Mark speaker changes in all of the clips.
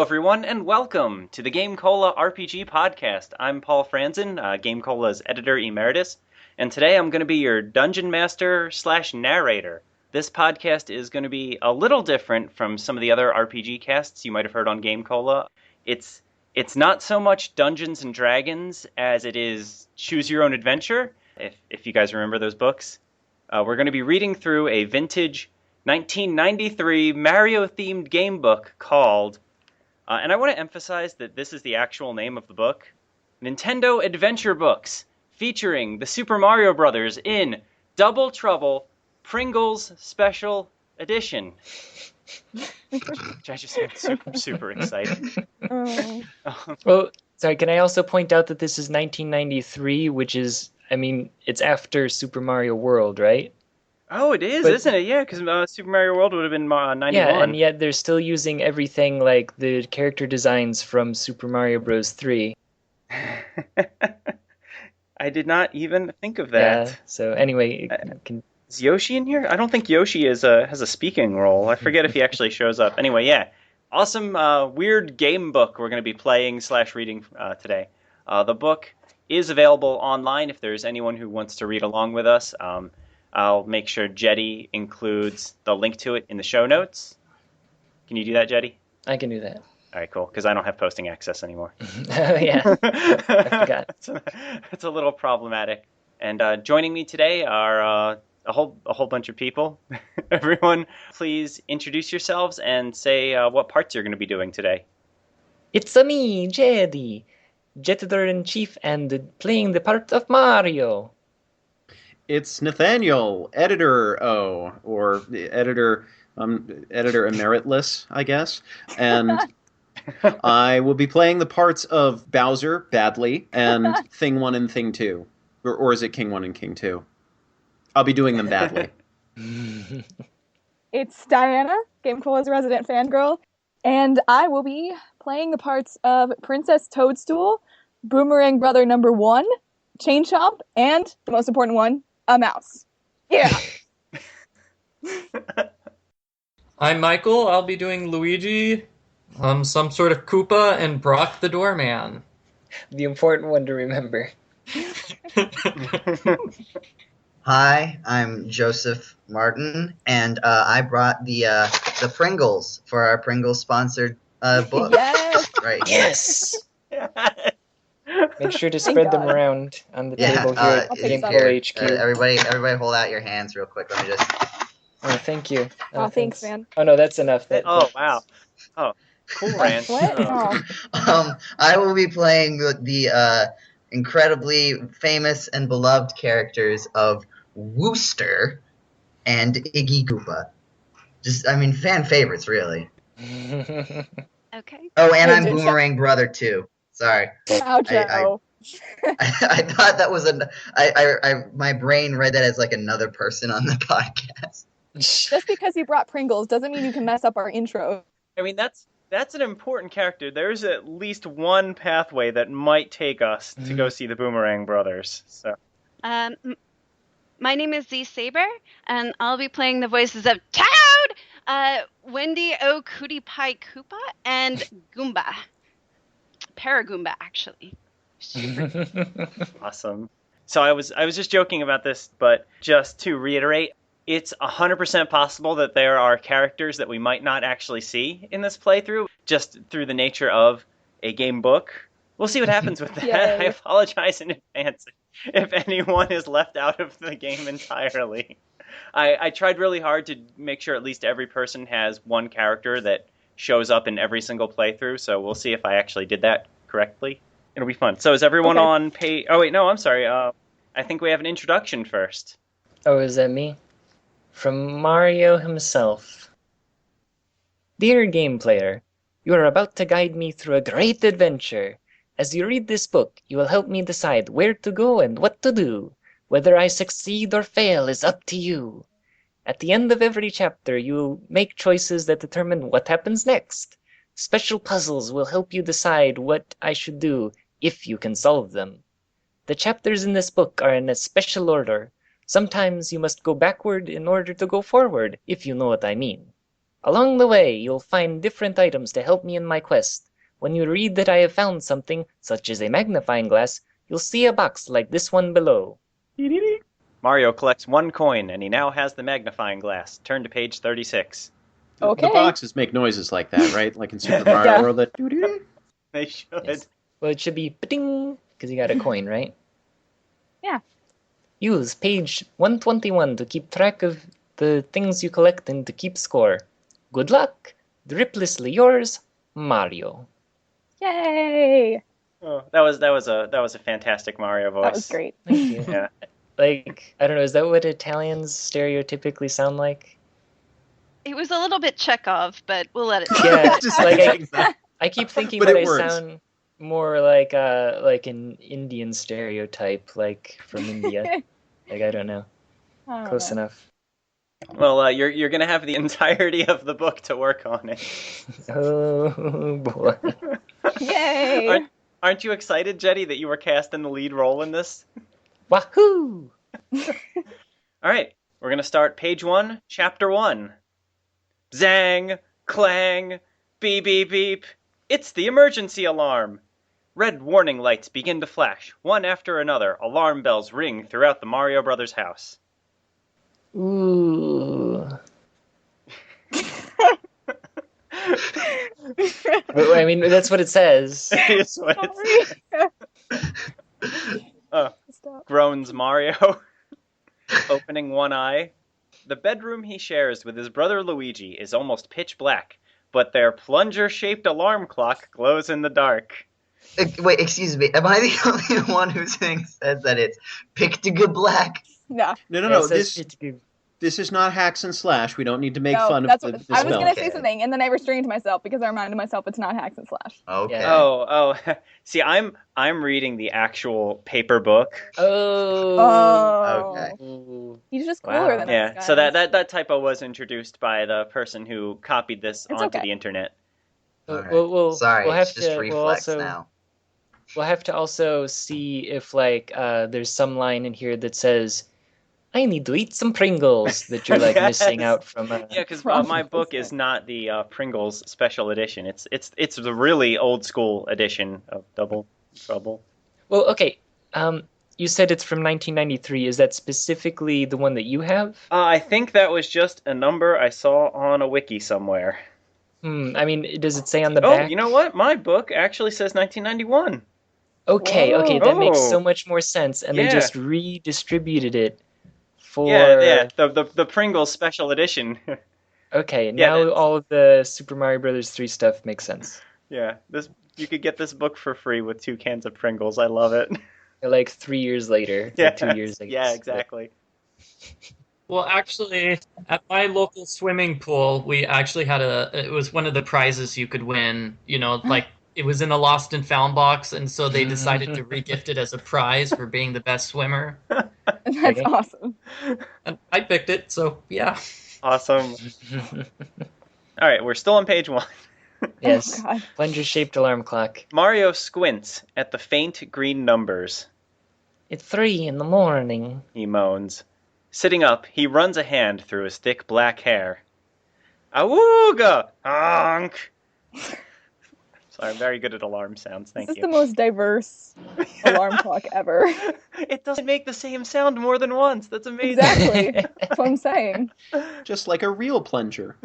Speaker 1: everyone, and welcome to the GameCola RPG Podcast. I'm Paul Franzen, GameCola's editor emeritus, and today I'm going to be your dungeon master / narrator. This podcast is going to be a little different from some of the other RPG casts you might have heard on GameCola. It's not so much Dungeons and Dragons as it is Choose Your Own Adventure, if you guys remember those books. We're going to be reading through a vintage 1993 Mario-themed game book called, and I want to emphasize that this is the actual name of the book, Nintendo Adventure Books, featuring the Super Mario Brothers in Double Trouble Pringles Special Edition. Which I just get super excited.
Speaker 2: Well, sorry, can I also point out that this is 1993, which is, it's after Super Mario World, right?
Speaker 1: Oh, it is, isn't it? Yeah, because Super Mario World would have been 91.
Speaker 2: Yeah, and yet they're still using everything like the character designs from Super Mario Bros. 3.
Speaker 1: I did not even think of that.
Speaker 2: Yeah, so anyway...
Speaker 1: Is Yoshi in here? I don't think Yoshi has a speaking role. I forget if he actually shows up. Anyway, yeah. Awesome, weird game book we're going to be playing / reading today. The book is available online if there's anyone who wants to read along with us. I'll make sure Jetty includes the link to it in the show notes. Can you do that, Jetty?
Speaker 2: I can do that.
Speaker 1: All right, cool, because I don't have posting access anymore.
Speaker 2: Oh, yeah. I forgot.
Speaker 1: It's a little problematic. And joining me today are a whole bunch of people. Everyone, please introduce yourselves and say what parts you're going to be doing today.
Speaker 2: It's me, Jetty, Editor-in-Chief, and playing the part of Mario.
Speaker 3: It's Nathaniel, editor or editor emeritus, I guess, and I will be playing the parts of Bowser badly and Thing 1 and Thing 2, or is it King 1 and King 2? I'll be doing them badly.
Speaker 4: It's Diana, GameCola's resident fangirl, and I will be playing the parts of Princess Toadstool, Boomerang Brother number 1, Chain Chomp, and the most important one, a mouse. Yeah.
Speaker 5: I'm Michael. I'll be doing Luigi, some sort of Koopa, and Brock the Doorman.
Speaker 2: The important one to remember.
Speaker 6: Hi, I'm Joseph Martin, and I brought the Pringles for our Pringles sponsored book.
Speaker 4: Yes.
Speaker 6: Right.
Speaker 2: Yes. Make sure to spread them around on the table here at GameCola HQ.
Speaker 6: Everybody hold out your hands real quick. Let me just.
Speaker 2: Oh, thank you.
Speaker 4: Oh, thanks, man.
Speaker 2: Oh no, that's enough.
Speaker 1: Wow. Oh, cool, Rand.
Speaker 4: What?
Speaker 6: I will be playing the incredibly famous and beloved characters of Wooster and Iggy Koopa. Fan favorites, really.
Speaker 7: Okay.
Speaker 6: Oh, and I'm Boomerang Brother, too. Sorry.
Speaker 4: Wow, Joe.
Speaker 6: I thought that was my brain read that as like another person on the podcast.
Speaker 4: Just because you brought Pringles doesn't mean you can mess up our intro.
Speaker 1: That's an important character. There's at least one pathway that might take us to go see the Boomerang Brothers. So,
Speaker 7: my name is Z-Saber, and I'll be playing the voices of Toad, Wendy O. Cootie Pie Koopa, and Goomba. Paragoomba, actually.
Speaker 1: Awesome. So I was just joking about this, but just to reiterate, it's 100% possible that there are characters that we might not actually see in this playthrough, just through the nature of a game book. We'll see what happens with that.
Speaker 4: Yay.
Speaker 1: I apologize in advance if anyone is left out of the game entirely. I tried really hard to make sure at least every person has one character that shows up in every single playthrough, so we'll see if I actually did that correctly. It'll be fun. So is everyone on page... Oh, wait, no, I'm sorry. I think we have an introduction first.
Speaker 2: Oh, is that me? From Mario himself. Dear game player, you are about to guide me through a great adventure. As you read this book, you will help me decide where to go and what to do. Whether I succeed or fail is up to you. At the end of every chapter, you will make choices that determine what happens next. Special puzzles will help you decide what I should do if you can solve them. The chapters in this book are in a special order. Sometimes you must go backward in order to go forward, if you know what I mean. Along the way, you'll find different items to help me in my quest. When you read that I have found something, such as a magnifying glass, you'll see a box like this one below.
Speaker 1: Mario collects 1 coin, and he now has the magnifying glass. Turn to page 36.
Speaker 4: Okay.
Speaker 3: The boxes make noises like that, right? Like in Super Mario
Speaker 4: Yeah.
Speaker 3: World. That doo-doo-doo.
Speaker 1: They should.
Speaker 2: Yes. Well, it should be ba-ding, because you got a coin, right?
Speaker 4: Yeah.
Speaker 2: Use page 121 to keep track of the things you collect and to keep score. Good luck! Driplessly yours, Mario.
Speaker 4: Yay!
Speaker 1: Oh, that was a fantastic Mario voice.
Speaker 4: That was great.
Speaker 2: Thank you.
Speaker 1: Yeah.
Speaker 2: Like, I don't know, is that what Italians stereotypically sound like?
Speaker 7: It was a little bit Chekhov, but we'll let it.
Speaker 2: Yeah,
Speaker 3: Just
Speaker 2: like
Speaker 3: saying that.
Speaker 2: I keep thinking
Speaker 3: But
Speaker 2: that
Speaker 3: it
Speaker 2: I
Speaker 3: works.
Speaker 2: sound more like an Indian stereotype, like from India. Like, I don't know.
Speaker 4: I don't
Speaker 2: Close
Speaker 4: know.
Speaker 2: enough.
Speaker 1: Well, you're gonna have the entirety of the book to work on it.
Speaker 2: Oh boy.
Speaker 4: Yay!
Speaker 1: Aren't you excited, Jetty, that you were cast in the lead role in this?
Speaker 2: Wahoo!
Speaker 1: All right, we're gonna start page 1, chapter 1. Zang, clang, beep beep beep. It's the emergency alarm. Red warning lights begin to flash. One after another, alarm bells ring throughout the Mario Brothers house.
Speaker 2: Ooh. Well, I mean, that's what it says.
Speaker 1: It's what it
Speaker 4: Sorry.
Speaker 1: says.
Speaker 4: Stop.
Speaker 1: Groans Mario, opening one eye. The bedroom he shares with his brother Luigi is almost pitch black, but their plunger-shaped alarm clock glows in the dark.
Speaker 6: Wait, excuse me. Am I the only one who says that it's Pictiga Black?
Speaker 4: No.
Speaker 3: No,
Speaker 2: Yeah,
Speaker 3: no.
Speaker 2: it says it's good.
Speaker 3: This is not hacks and slash. We don't need to make
Speaker 4: No,
Speaker 3: fun of
Speaker 4: that's
Speaker 3: the
Speaker 4: what,
Speaker 3: the
Speaker 4: I was
Speaker 3: spell.
Speaker 4: gonna say
Speaker 6: Okay.
Speaker 4: something, and then I restrained myself because I reminded myself it's not hacks and slash.
Speaker 6: Okay.
Speaker 2: Yeah.
Speaker 1: Oh. See, I'm reading the actual paper book.
Speaker 2: Oh.
Speaker 6: Okay.
Speaker 2: Ooh.
Speaker 4: He's just cooler
Speaker 2: Wow.
Speaker 4: than
Speaker 1: Yeah,
Speaker 4: us, guys.
Speaker 1: so that typo was introduced by the person who copied this
Speaker 4: It's
Speaker 1: onto
Speaker 4: okay.
Speaker 1: the internet.
Speaker 6: All right.
Speaker 2: We'll
Speaker 6: Sorry,
Speaker 2: we'll have
Speaker 6: it's just
Speaker 2: to
Speaker 6: reflex now.
Speaker 2: we'll have to also see if like there's some line in here that says, "I need to eat some Pringles," that you're like
Speaker 1: Yes.
Speaker 2: missing out from.
Speaker 1: Yeah, because
Speaker 4: Wrong
Speaker 1: my
Speaker 4: with
Speaker 1: book
Speaker 4: this
Speaker 1: is not the Pringles Special Edition. It's the really old school edition of Double Trouble.
Speaker 2: Well, okay. You said it's from 1993. Is that specifically the one that you have?
Speaker 1: I think that was just a number I saw on a wiki somewhere.
Speaker 2: I mean, does it say on the
Speaker 1: Oh,
Speaker 2: back?
Speaker 1: you know what? My book actually says 1991.
Speaker 2: Okay, that makes
Speaker 1: Whoa.
Speaker 2: so much more sense. And
Speaker 1: Yeah.
Speaker 2: they just redistributed it for.
Speaker 1: Yeah, the Pringles Special Edition.
Speaker 2: Okay,
Speaker 1: Yeah,
Speaker 2: now
Speaker 1: that's-
Speaker 2: all of the Super Mario Brothers 3 stuff makes sense.
Speaker 1: Yeah, you could get this book for free with 2 cans of Pringles. I love it.
Speaker 2: Like 3 years later.
Speaker 1: Yeah,
Speaker 2: Like 2 years, I guess.
Speaker 1: yeah, exactly.
Speaker 5: Well, actually, at my local swimming pool, we actually had it was one of the prizes you could win. You know, like it was in a lost and found box, and so they decided to regift it as a prize for being the best swimmer.
Speaker 4: That's
Speaker 2: Okay.
Speaker 4: awesome.
Speaker 5: And I picked it, so yeah.
Speaker 1: Awesome. All right, we're still on page 1.
Speaker 2: Yes.
Speaker 4: Oh, God.
Speaker 2: Plunger-shaped alarm clock.
Speaker 1: Mario squints at the faint green numbers.
Speaker 2: It's 3 in the morning.
Speaker 1: He moans. Sitting up, he runs a hand through his thick black hair. Awooga! Honk! Sorry, I'm very good at alarm sounds, thank
Speaker 4: This is
Speaker 1: you.
Speaker 4: the most diverse alarm clock ever.
Speaker 1: It doesn't make the same sound more than once. That's amazing.
Speaker 4: Exactly. That's what I'm saying.
Speaker 3: Just like a real plunger.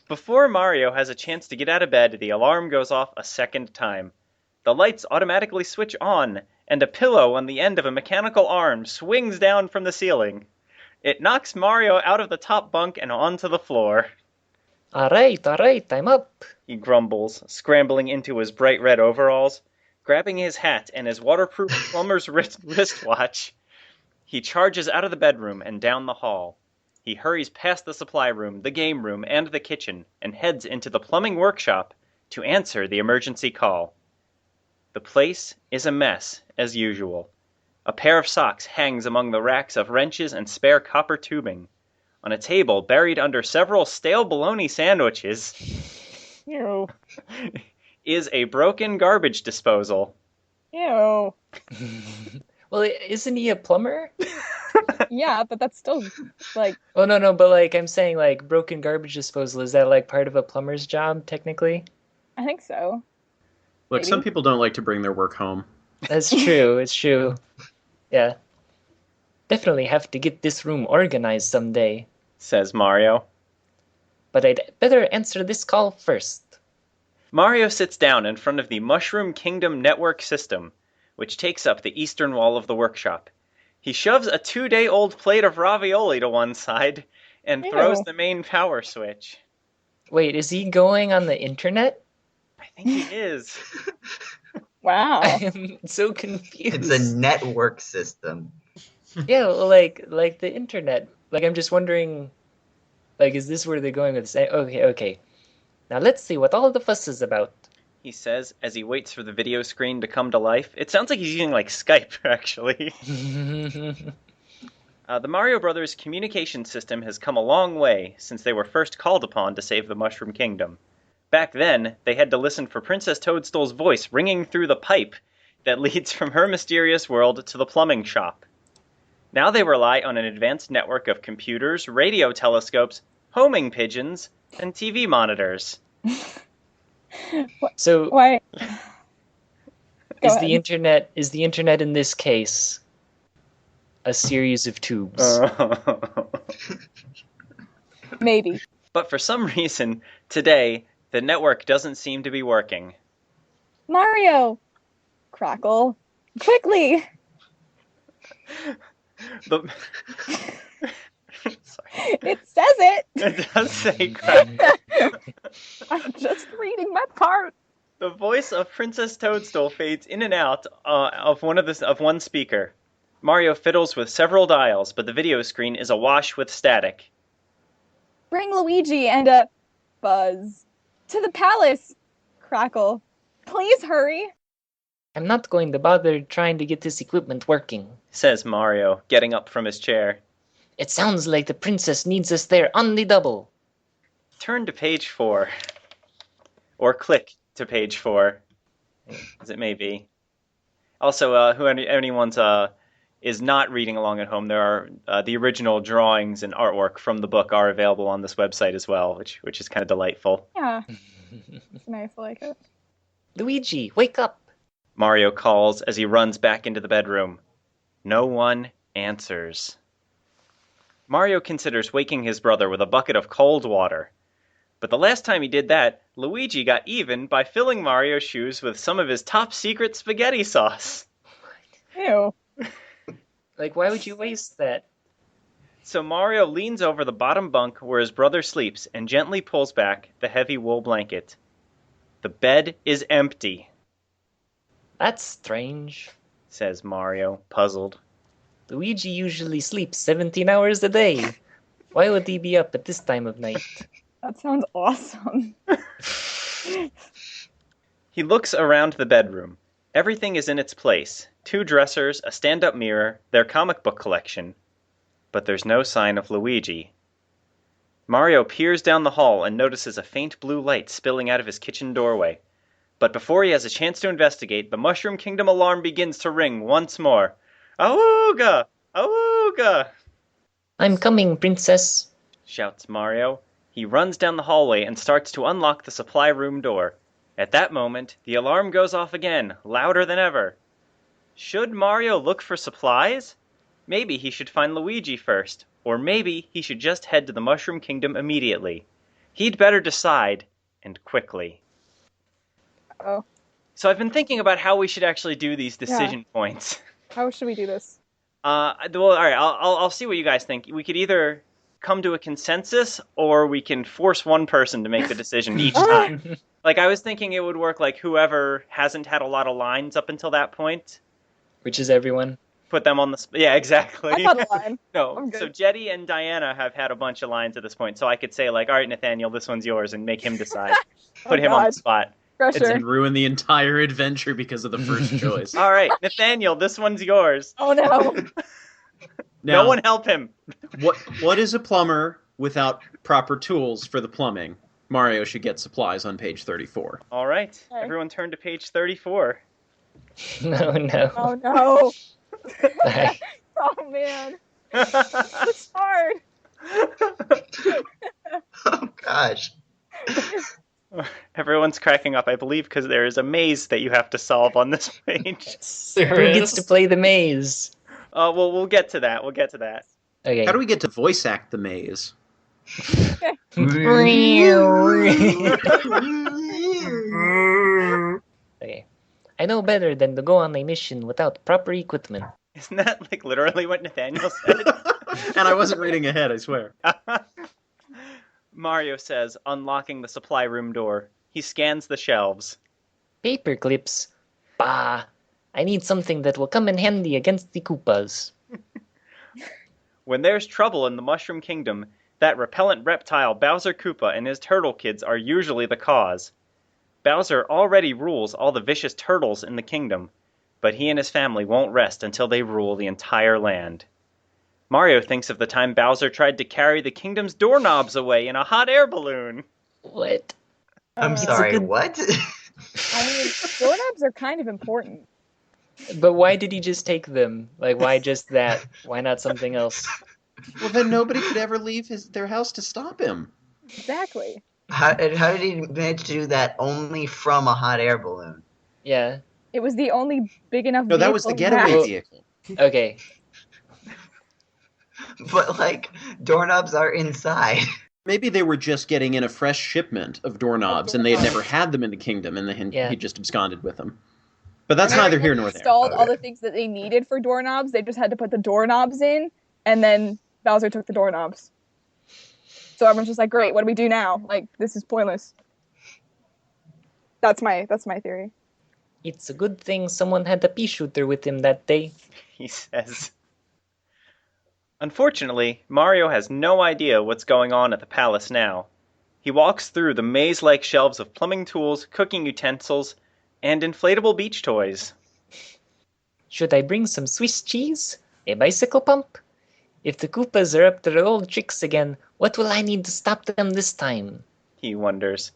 Speaker 1: Before Mario has a chance to get out of bed, the alarm goes off a second time. The lights automatically switch on, and a pillow on the end of a mechanical arm swings down from the ceiling. It knocks Mario out of the top bunk and onto the floor.
Speaker 2: All right, I'm up.
Speaker 1: He grumbles, scrambling into his bright red overalls. Grabbing his hat and his waterproof plumber's wristwatch, he charges out of the bedroom and down the hall. He hurries past the supply room, the game room, and the kitchen, and heads into the plumbing workshop to answer the emergency call. The place is a mess, as usual. A pair of socks hangs among the racks of wrenches and spare copper tubing. On a table, buried under several stale bologna sandwiches,
Speaker 4: Ew.
Speaker 1: is a broken garbage disposal.
Speaker 4: Ew.
Speaker 2: Well, isn't he a plumber?
Speaker 4: Yeah, but that's still like
Speaker 2: Oh, no, but like I'm saying, like broken garbage disposal, is that like part of a plumber's job technically?
Speaker 4: I think so.
Speaker 3: Look, some
Speaker 4: Maybe.
Speaker 3: people don't like to bring their work home.
Speaker 2: That's true. It's true. Yeah. Definitely have to get this room organized someday.
Speaker 1: says Mario.
Speaker 2: But I'd better answer this call first.
Speaker 1: Mario sits down in front of the Mushroom Kingdom network system, which takes up the eastern wall of the workshop. He shoves a 2-day-old plate of ravioli to one side and throws
Speaker 4: Ew.
Speaker 1: the main power switch.
Speaker 2: Wait, is he going on the internet?
Speaker 1: I think he is.
Speaker 4: Wow.
Speaker 2: I am so confused.
Speaker 6: It's a network system.
Speaker 2: Yeah, well, like the internet. Like I'm just wondering, like, is this where they're going with this? Okay. Now let's see what all the fuss is about.
Speaker 1: He says as he waits for the video screen to come to life. It sounds like he's using like Skype, actually. The Mario Brothers communication system has come a long way since they were first called upon to save the Mushroom Kingdom. Back then, they had to listen for Princess Toadstool's voice ringing through the pipe that leads from her mysterious world to the plumbing shop. Now they rely on an advanced network of computers, radio telescopes, homing pigeons, and TV monitors.
Speaker 2: So
Speaker 4: Why?
Speaker 2: is
Speaker 4: ahead.
Speaker 2: the internet in this case a series of tubes?
Speaker 4: Maybe.
Speaker 1: But for some reason, today, the network doesn't seem to be working.
Speaker 4: Mario! Crackle. Quickly!
Speaker 1: The... Sorry.
Speaker 4: It says it!
Speaker 1: It does say crack.
Speaker 4: I'm just reading my part.
Speaker 1: The voice of Princess Toadstool fades in and out of one speaker. Mario fiddles with several dials, but the video screen is awash with static.
Speaker 4: Bring Luigi and a Buzz to the palace. Crackle. Please hurry.
Speaker 2: I'm not going to bother trying to get this equipment working.
Speaker 1: Says Mario, getting up from his chair.
Speaker 2: It sounds like the princess needs us there on the double.
Speaker 1: Turn to page 4. Or click to page 4, as it may be. Also, who anyone's is not reading along at home, there are the original drawings and artwork from the book are available on this website as well, which is kind of delightful.
Speaker 4: Yeah. It's nice, I like it.
Speaker 2: Luigi, wake up!
Speaker 1: Mario calls as he runs back into the bedroom. No one answers. Mario considers waking his brother with a bucket of cold water. But the last time he did that, Luigi got even by filling Mario's shoes with some of his top secret spaghetti sauce.
Speaker 4: Ew.
Speaker 2: Like, why would you waste that?
Speaker 1: So Mario leans over the bottom bunk where his brother sleeps and gently pulls back the heavy wool blanket. The bed is empty,
Speaker 2: That's strange.
Speaker 1: says Mario, puzzled.
Speaker 2: Luigi usually sleeps 17 hours a day. Why would he be up at this time of night?
Speaker 4: That sounds awesome.
Speaker 1: He looks around the bedroom. Everything is in its place. 2 dressers, a stand-up mirror, their comic book collection. But there's no sign of Luigi. Mario peers down the hall and notices a faint blue light spilling out of his kitchen doorway. But before he has a chance to investigate, the Mushroom Kingdom alarm begins to ring once more. Awooga! Awooga!
Speaker 2: I'm coming, princess.
Speaker 1: Shouts Mario. He runs down the hallway and starts to unlock the supply room door. At that moment, the alarm goes off again, louder than ever. Should Mario look for supplies? Maybe he should find Luigi first, or maybe he should just head to the Mushroom Kingdom immediately. He'd better decide, and quickly.
Speaker 4: Oh.
Speaker 1: So I've been thinking about how we should actually do these decision points.
Speaker 4: How should we do this?
Speaker 1: Well, all right. I'll see what you guys think. We could either come to a consensus, or we can force one person to make the decision each time. Like, I was thinking it would work like whoever hasn't had a lot of lines up until that point.
Speaker 2: Which is everyone.
Speaker 1: Put them on the... Yeah, exactly.
Speaker 4: I got a line.
Speaker 1: No,
Speaker 4: I'm good.
Speaker 1: so Jetty and Diana have had a bunch of lines at this point, so I could say, like, all right, Nathaniel, this one's yours, and make him decide. Put him on the
Speaker 4: God.
Speaker 1: spot.
Speaker 4: Pressure.
Speaker 3: And ruin the entire adventure because of the first choice.
Speaker 1: All right, Nathaniel, this one's yours.
Speaker 4: Oh no.
Speaker 3: Now,
Speaker 1: No one help him.
Speaker 3: what is a plumber without proper tools for the plumbing? Mario should get supplies on page 34.
Speaker 1: All right,
Speaker 4: Okay.
Speaker 1: everyone turn to page 34.
Speaker 2: No.
Speaker 4: Oh no.
Speaker 2: Bye.
Speaker 4: Oh man. It's hard.
Speaker 6: Oh gosh.
Speaker 1: Everyone's cracking up, I believe, because there is a maze that you have to solve on this page.
Speaker 5: There
Speaker 2: Who gets to
Speaker 5: is.
Speaker 2: play the maze?
Speaker 1: Well, we'll get to that.
Speaker 2: Okay.
Speaker 3: How do we get to voice act the maze?
Speaker 2: Okay. I know better than to go on a mission without proper equipment.
Speaker 1: Isn't that like literally what Nathaniel said?
Speaker 3: And I wasn't reading ahead, I swear.
Speaker 1: Mario says, unlocking the supply room door. He scans the shelves.
Speaker 2: Paper clips? Bah! I need something that will come in handy against the Koopas.
Speaker 1: When there's trouble in the Mushroom Kingdom, that repellent reptile Bowser Koopa and his turtle kids are usually the cause. Bowser already rules all the vicious turtles in the kingdom, but he and his family won't rest until they rule the entire land. Mario thinks of the time Bowser tried to carry the kingdom's doorknobs away in a hot air balloon.
Speaker 2: What?
Speaker 6: I'm
Speaker 2: It's a
Speaker 6: sorry,
Speaker 2: good-
Speaker 6: what?
Speaker 4: I mean, doorknobs are kind of important.
Speaker 2: But why did he just take them? Like, why just that? Why not something else?
Speaker 3: Well, then nobody could ever leave their house to stop him.
Speaker 4: Exactly.
Speaker 6: How did he manage to do that only from a hot air balloon?
Speaker 2: Yeah.
Speaker 4: It was the only big enough.
Speaker 3: No, that was the
Speaker 4: vehicle he
Speaker 3: getaway
Speaker 4: had.
Speaker 3: vehicle.
Speaker 2: Okay.
Speaker 6: But, like, doorknobs are inside.
Speaker 3: Maybe they were just getting in a fresh shipment of doorknobs, and they had never had them in the kingdom, and
Speaker 2: Yeah.
Speaker 3: he just absconded with them. But that's
Speaker 4: Whenever
Speaker 3: neither
Speaker 4: they
Speaker 3: here nor there.
Speaker 4: installed all the things that they needed for doorknobs. They just had to put the doorknobs in, and then Bowser took the doorknobs. So everyone's just like, "Great, what do we do now? Like, this is pointless." That's my theory.
Speaker 2: It's a good thing someone had a pea shooter with him that day.
Speaker 1: He says. Unfortunately, Mario has no idea what's going on at the palace now. He walks through the maze-like shelves of plumbing tools, cooking utensils, and inflatable beach toys.
Speaker 2: Should I bring some Swiss cheese? A bicycle pump? If the Koopas are up to their old tricks again, what will I need to stop them this time?
Speaker 1: He wonders.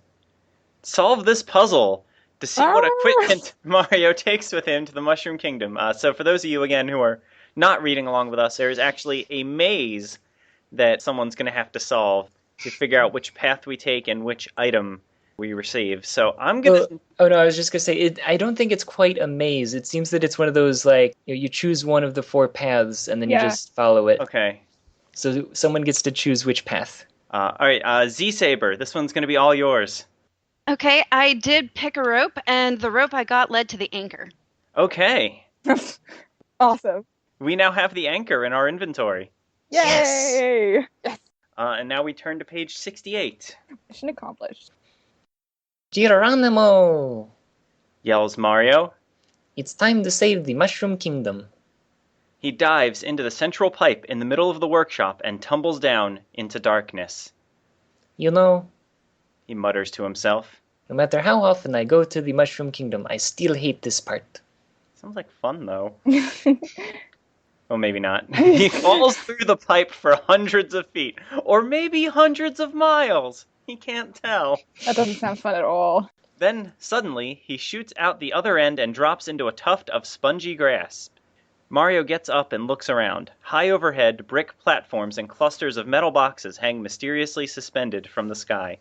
Speaker 1: Solve this puzzle to see what equipment Mario takes with him to the Mushroom Kingdom. So for those of you, again, who are not reading along with us, there is actually a maze that someone's going to have to solve to figure out which path we take and which item we receive. So I'm going to...
Speaker 2: Oh no, I was just going to say, I don't think it's quite a maze. It seems that it's one of those, like, you choose one of the 4 paths and then you just follow it.
Speaker 1: Okay.
Speaker 2: So someone gets to choose which path.
Speaker 1: All right, Z-Saber, this one's going to be all yours.
Speaker 7: Okay, I did pick a rope, and the rope I got led to the anchor.
Speaker 1: Okay.
Speaker 4: Awesome.
Speaker 1: We now have the anchor in our inventory.
Speaker 4: Yay! Yes.
Speaker 1: And now we turn to page 68.
Speaker 4: Mission accomplished.
Speaker 2: Geronimo!
Speaker 1: Yells Mario.
Speaker 2: It's time to save the Mushroom Kingdom.
Speaker 1: He dives into the central pipe in the middle of the workshop and tumbles down into darkness.
Speaker 2: You know,
Speaker 1: He mutters to himself.
Speaker 2: no matter how often I go to the Mushroom Kingdom, I still hate this part.
Speaker 1: Sounds like fun, though. Well, maybe not. He falls through the pipe for hundreds of feet, or maybe hundreds of miles. He can't tell.
Speaker 4: That doesn't sound fun at all.
Speaker 1: Then, suddenly, he shoots out the other end and drops into a tuft of spongy grass. Mario gets up and looks around. High overhead, brick platforms and clusters of metal boxes hang mysteriously suspended from the sky.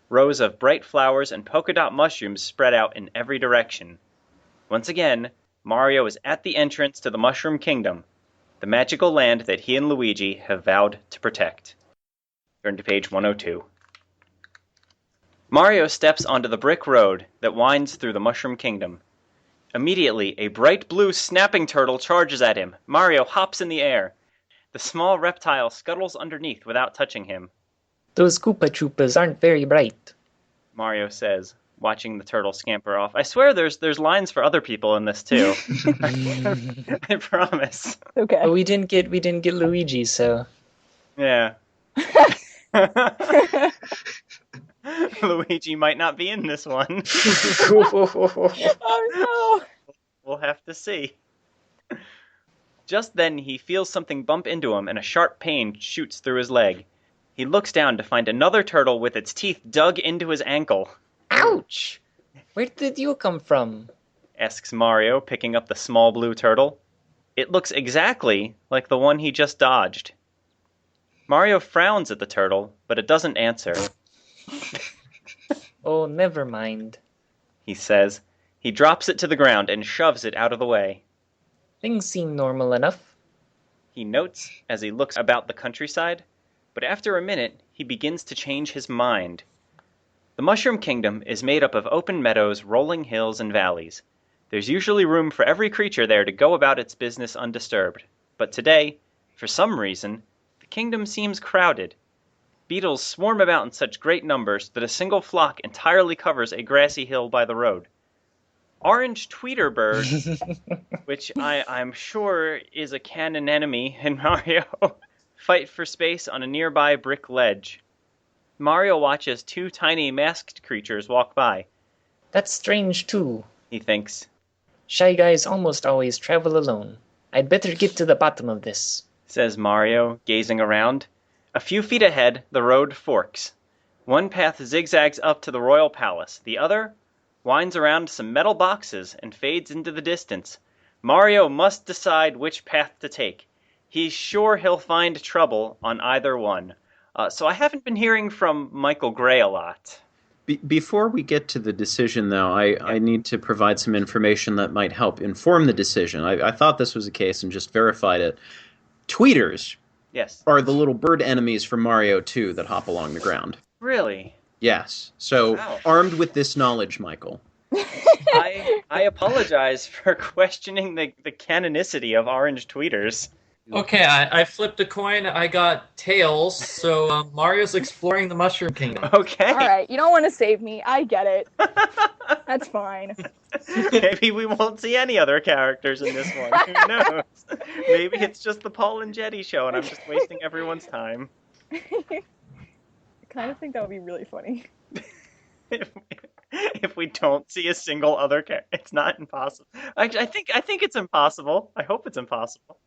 Speaker 1: Rows of bright flowers and polka dot mushrooms spread out in every direction. Once again, Mario is at the entrance to the Mushroom Kingdom, the magical land that he and Luigi have vowed to protect. Turn to page 102. Mario steps onto the brick road that winds through the Mushroom Kingdom. Immediately, a bright blue snapping turtle charges at him. Mario hops in the air. The small reptile scuttles underneath without touching him.
Speaker 2: Those Koopa Troopas aren't very bright.
Speaker 1: Mario says, watching the turtle scamper off. I swear there's lines for other people in this too. I promise.
Speaker 4: Okay.
Speaker 2: But we didn't get Luigi, so
Speaker 1: Yeah. Luigi might not be in this one.
Speaker 4: Oh
Speaker 1: We'll have to see. Just then he feels something bump into him and a sharp pain shoots through his leg. He looks down to find another turtle with its teeth dug into his ankle.
Speaker 2: ouch! Where did you come from?
Speaker 1: Asks Mario, picking up the small blue turtle. It looks exactly like the one he just dodged. Mario frowns at the turtle, but it doesn't answer.
Speaker 2: Oh, never mind.
Speaker 1: He says. He drops it to the ground and shoves it out of the way.
Speaker 2: Things seem normal enough.
Speaker 1: He notes as he looks about the countryside, but after a minute, he begins to change his mind. The Mushroom Kingdom is made up of open meadows, rolling hills, and valleys. There's usually room for every creature there to go about its business undisturbed. But today, for some reason, the kingdom seems crowded. Beetles swarm about in such great numbers that a single flock entirely covers a grassy hill by the road. Orange tweeter birds, which I'm sure is a canon enemy in Mario, fight for space on a nearby brick ledge. Mario watches two tiny masked creatures walk by.
Speaker 2: That's strange, too.
Speaker 1: He thinks.
Speaker 2: Shy guys almost always travel alone. I'd better get to the bottom of this,
Speaker 1: says Mario, gazing around. A few feet ahead, the road forks. One path zigzags up to the royal palace. The other winds around some metal boxes and fades into the distance. Mario must decide which path to take. He's sure he'll find trouble on either one. So I haven't been hearing from Michael Gray a lot.
Speaker 3: Before we get to the decision, though, I need to provide some information that might help inform the decision. I thought this was the case and just verified it. Tweeters are the little bird enemies from Mario 2 that hop along the ground.
Speaker 1: Really?
Speaker 3: Yes. So, armed with this knowledge, Michael.
Speaker 1: I apologize for questioning the canonicity of orange tweeters.
Speaker 5: Okay, I flipped a coin. I got tails, so Mario's exploring the Mushroom Kingdom.
Speaker 1: Okay.
Speaker 4: All right, you don't want to save me. I get it. That's fine.
Speaker 1: Maybe we won't see any other characters in this one. Who knows? Maybe it's just the Paul and Jetty show, and I'm just wasting everyone's time.
Speaker 4: I kind of think that would be really funny.
Speaker 1: If we don't see a single other character, it's not impossible. I think it's impossible. I hope it's impossible.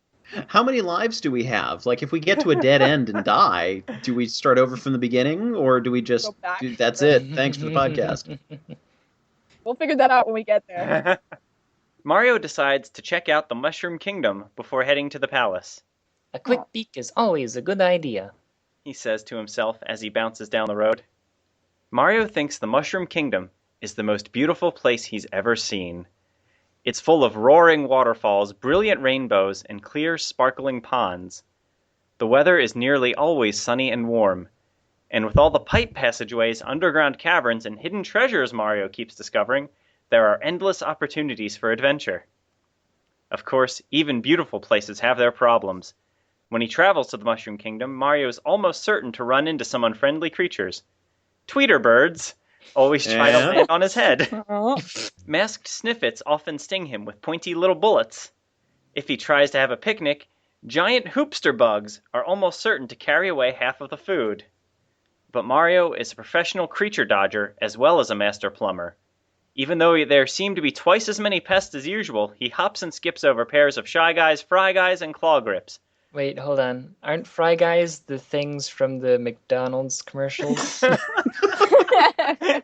Speaker 3: How many lives do we have? Like, if we get to a dead end and die, do we start over from the beginning, or do we just that's it? Thanks for the podcast.
Speaker 4: We'll figure that out when we get there.
Speaker 1: Mario decides to check out the Mushroom Kingdom before heading to the palace.
Speaker 2: A quick peek is always a good idea,
Speaker 1: he says to himself as he bounces down the road. Mario thinks the Mushroom Kingdom is the most beautiful place he's ever seen. It's full of roaring waterfalls, brilliant rainbows, and clear, sparkling ponds. The weather is nearly always sunny and warm, and with all the pipe passageways, underground caverns, and hidden treasures Mario keeps discovering, there are endless opportunities for adventure. Of course, even beautiful places have their problems. When he travels to the Mushroom Kingdom, Mario is almost certain to run into some unfriendly creatures. Tweeter birds always try to land on his head. Masked sniffets often sting him with pointy little bullets. If he tries to have a picnic, giant hoopster bugs are almost certain to carry away half of the food. But Mario is a professional creature dodger as well as a master plumber. Even though there seem to be twice as many pests as usual, he hops and skips over pairs of Shy Guys, Fry Guys, and Claw Grips.
Speaker 2: Wait, hold on. Aren't Fry Guys the things from the McDonald's commercials?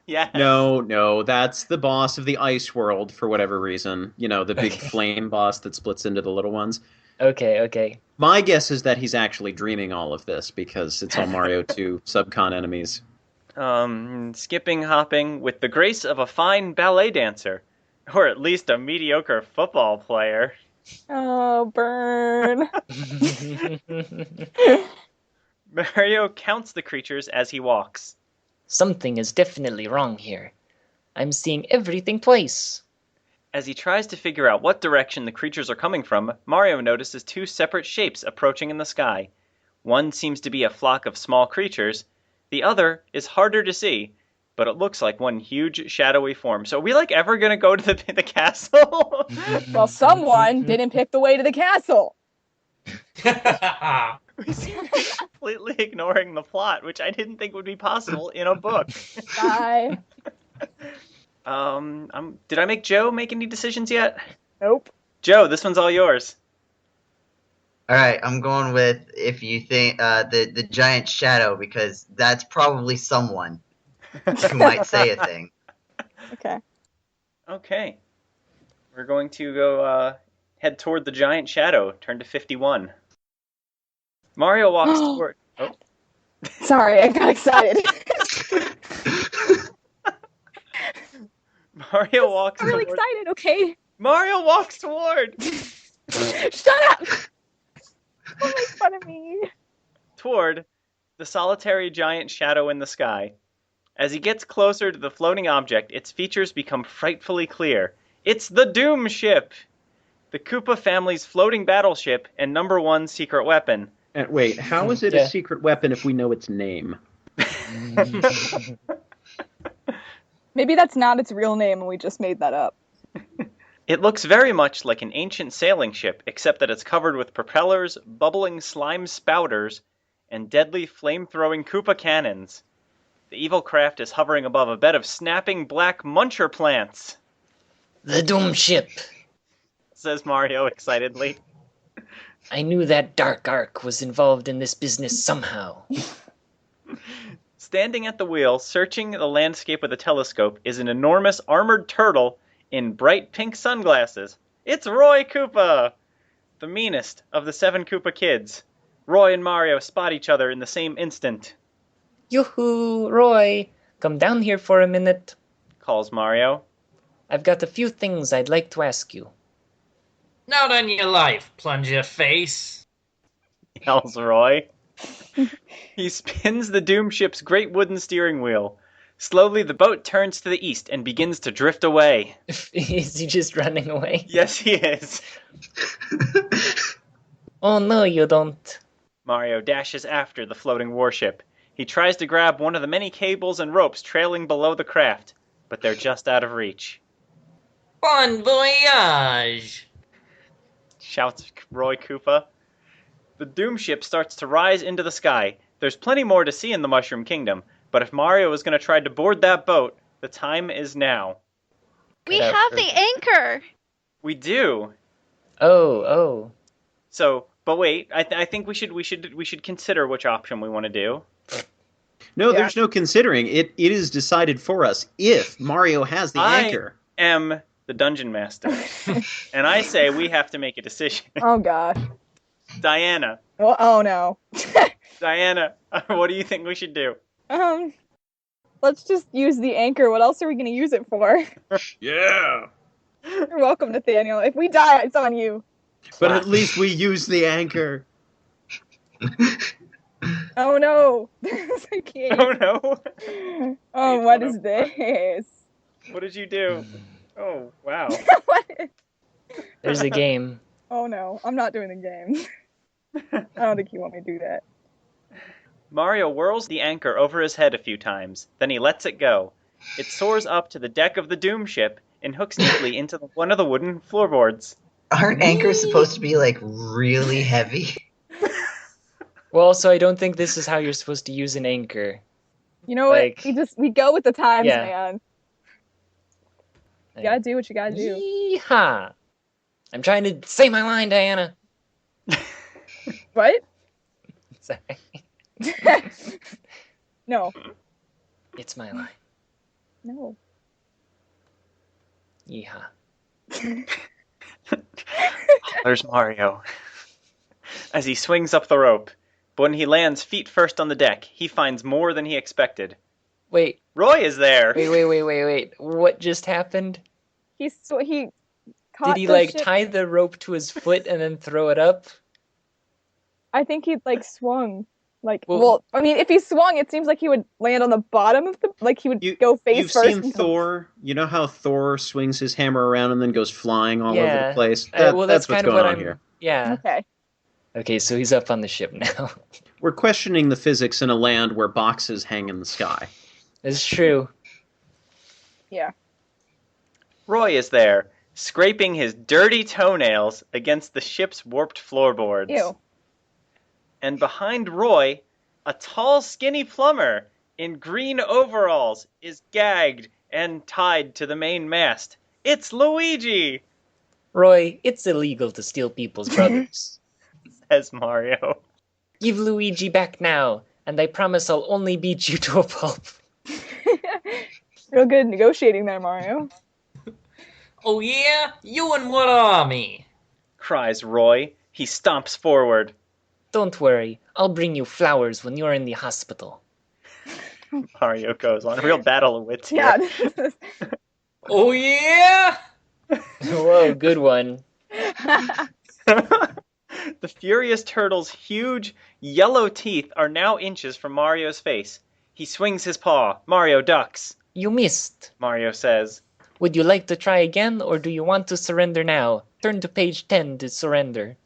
Speaker 1: Yeah.
Speaker 3: No, that's the boss of the ice world for whatever reason. You know, the big flame boss that splits into the little ones.
Speaker 2: Okay.
Speaker 3: My guess is that he's actually dreaming all of this because it's all Mario 2 subcon enemies.
Speaker 1: Skipping, hopping, with the grace of a fine ballet dancer. Or at least a mediocre football player.
Speaker 4: Oh, burn.
Speaker 1: Mario counts the creatures as he walks.
Speaker 2: Something is definitely wrong here. I'm seeing everything twice.
Speaker 1: As he tries to figure out what direction the creatures are coming from, Mario notices two separate shapes approaching in the sky. One seems to be a flock of small creatures. The other is harder to see, but it looks like one huge shadowy form. So are we ever going to go to the castle?
Speaker 4: Well, someone didn't pick the way to the castle.
Speaker 1: We seem to be completely ignoring the plot, which I didn't think would be possible in a book.
Speaker 4: Bye.
Speaker 1: Did I make Joe make any decisions yet?
Speaker 4: Nope.
Speaker 1: Joe, this one's all yours.
Speaker 6: All right, I'm going with if you think the giant shadow because that's probably someone who might say a thing.
Speaker 4: Okay.
Speaker 1: Okay. We're going to go head toward the giant shadow. Turn to 51. Mario walks toward... Oh.
Speaker 4: Sorry, I got excited.
Speaker 1: Mario walks
Speaker 4: I'm really
Speaker 1: toward...
Speaker 4: excited, okay?
Speaker 1: Mario walks toward...
Speaker 4: Shut up! Don't make fun of me.
Speaker 1: Toward the solitary giant shadow in the sky. As he gets closer to the floating object, its features become frightfully clear. It's the Doom Ship! The Koopa family's floating battleship and #1 secret weapon.
Speaker 3: And wait, how is it a secret weapon if we know its name?
Speaker 4: Maybe that's not its real name and we just made that up.
Speaker 1: It looks very much like an ancient sailing ship, except that it's covered with propellers, bubbling slime spouters, and deadly flame-throwing Koopa cannons. The evil craft is hovering above a bed of snapping black muncher plants.
Speaker 2: The Doom Ship.
Speaker 1: Says Mario excitedly.
Speaker 2: I knew that Dark Ark was involved in this business somehow.
Speaker 1: Standing at the wheel, searching the landscape with a telescope, is an enormous armored turtle in bright pink sunglasses. It's Roy Koopa! The meanest of the 7 Koopa kids. Roy and Mario spot each other in the same instant.
Speaker 2: Yoo-hoo, Roy, come down here for a minute.
Speaker 1: Calls Mario.
Speaker 2: I've got a few things I'd like to ask you.
Speaker 5: Not on your life, plunge your face.
Speaker 1: Yells Roy. He spins the Doom Ship's great wooden steering wheel. Slowly, the boat turns to the east and begins to drift away.
Speaker 2: Is he just running away?
Speaker 1: Yes, he is.
Speaker 2: Oh, no, you don't.
Speaker 1: Mario dashes after the floating warship. He tries to grab one of the many cables and ropes trailing below the craft, but they're just out of reach.
Speaker 5: Bon voyage!
Speaker 1: Shouts Roy Koopa. The Doom Ship starts to rise into the sky. There's plenty more to see in the Mushroom Kingdom, but if Mario is going to try to board that boat, the time is now.
Speaker 7: We have the anchor.
Speaker 1: We do.
Speaker 2: Oh.
Speaker 1: So, but wait, I think we should consider which option we want to do.
Speaker 3: No, there's no considering. It is decided for us if Mario has the anchor.
Speaker 1: I am the Dungeon Master, and I say we have to make a decision.
Speaker 4: Oh, gosh.
Speaker 1: Diana.
Speaker 4: Well, oh, no.
Speaker 1: Diana, what do you think we should do?
Speaker 4: Let's just use the anchor. What else are we going to use it for?
Speaker 3: Yeah.
Speaker 4: You're welcome, Nathaniel. If we die, it's on you.
Speaker 3: But at least we use the anchor.
Speaker 4: Oh, no. There's a key.
Speaker 1: Oh, no.
Speaker 4: Oh, what is this?
Speaker 1: What did you do? Oh, wow.
Speaker 4: What?
Speaker 2: There's a game.
Speaker 4: Oh, no. I'm not doing the game. I don't think you want me to do that.
Speaker 1: Mario whirls the anchor over his head a few times, then he lets it go. It soars up to the deck of the Doom Ship and hooks neatly into one of the wooden floorboards.
Speaker 6: Aren't anchors supposed to be, like, really heavy?
Speaker 2: Well, so I don't think this is how you're supposed to use an anchor.
Speaker 4: You know what? We go with the times, man. You gotta do what you gotta do.
Speaker 2: Yeehaw! I'm trying to say my line, Diana.
Speaker 4: What?
Speaker 2: Sorry.
Speaker 4: No.
Speaker 2: It's my line.
Speaker 4: No.
Speaker 2: Yeehaw.
Speaker 1: There's Mario. As he swings up the rope, but when he lands feet first on the deck, he finds more than he expected.
Speaker 2: Wait.
Speaker 1: Roy is there.
Speaker 2: Wait. What just happened?
Speaker 4: He caught
Speaker 2: Did he,
Speaker 4: the
Speaker 2: like,
Speaker 4: ship.
Speaker 2: tie the rope to his foot and then throw it up?
Speaker 4: I think he, like, swung. Like,
Speaker 2: Well,
Speaker 4: I mean, if he swung, it seems like he would land on the bottom of the... Like, he would go face first.
Speaker 3: You've seen Thor? You know how Thor swings his hammer around and then goes flying all over the place?
Speaker 2: That's
Speaker 3: that's
Speaker 2: kind
Speaker 3: what's
Speaker 2: of
Speaker 3: going
Speaker 2: what
Speaker 3: on here.
Speaker 2: Yeah. Okay, so he's up on the ship now.
Speaker 3: We're questioning the physics in a land where boxes hang in the sky.
Speaker 2: It's true.
Speaker 4: Yeah.
Speaker 1: Roy is there, scraping his dirty toenails against the ship's warped floorboards.
Speaker 4: Ew.
Speaker 1: And behind Roy, a tall, skinny plumber in green overalls is gagged and tied to the main mast. It's Luigi!
Speaker 2: Roy, it's illegal to steal people's brothers.
Speaker 1: Says Mario.
Speaker 2: Give Luigi back now, and I promise I'll only beat you to a pulp.
Speaker 4: Real good negotiating there, Mario.
Speaker 5: Oh yeah? You in what army?
Speaker 1: cries Roy. He stomps forward.
Speaker 2: Don't worry, I'll bring you flowers when you're in the hospital.
Speaker 1: Mario goes on. Real battle of wits here.
Speaker 4: Yeah.
Speaker 5: Oh yeah!
Speaker 2: Whoa, good one.
Speaker 1: The furious turtle's huge yellow teeth are now inches from Mario's face. He swings his paw. Mario ducks.
Speaker 2: You missed.
Speaker 1: Mario says.
Speaker 2: Would you like to try again, or do you want to surrender now? Turn to page 10 to surrender.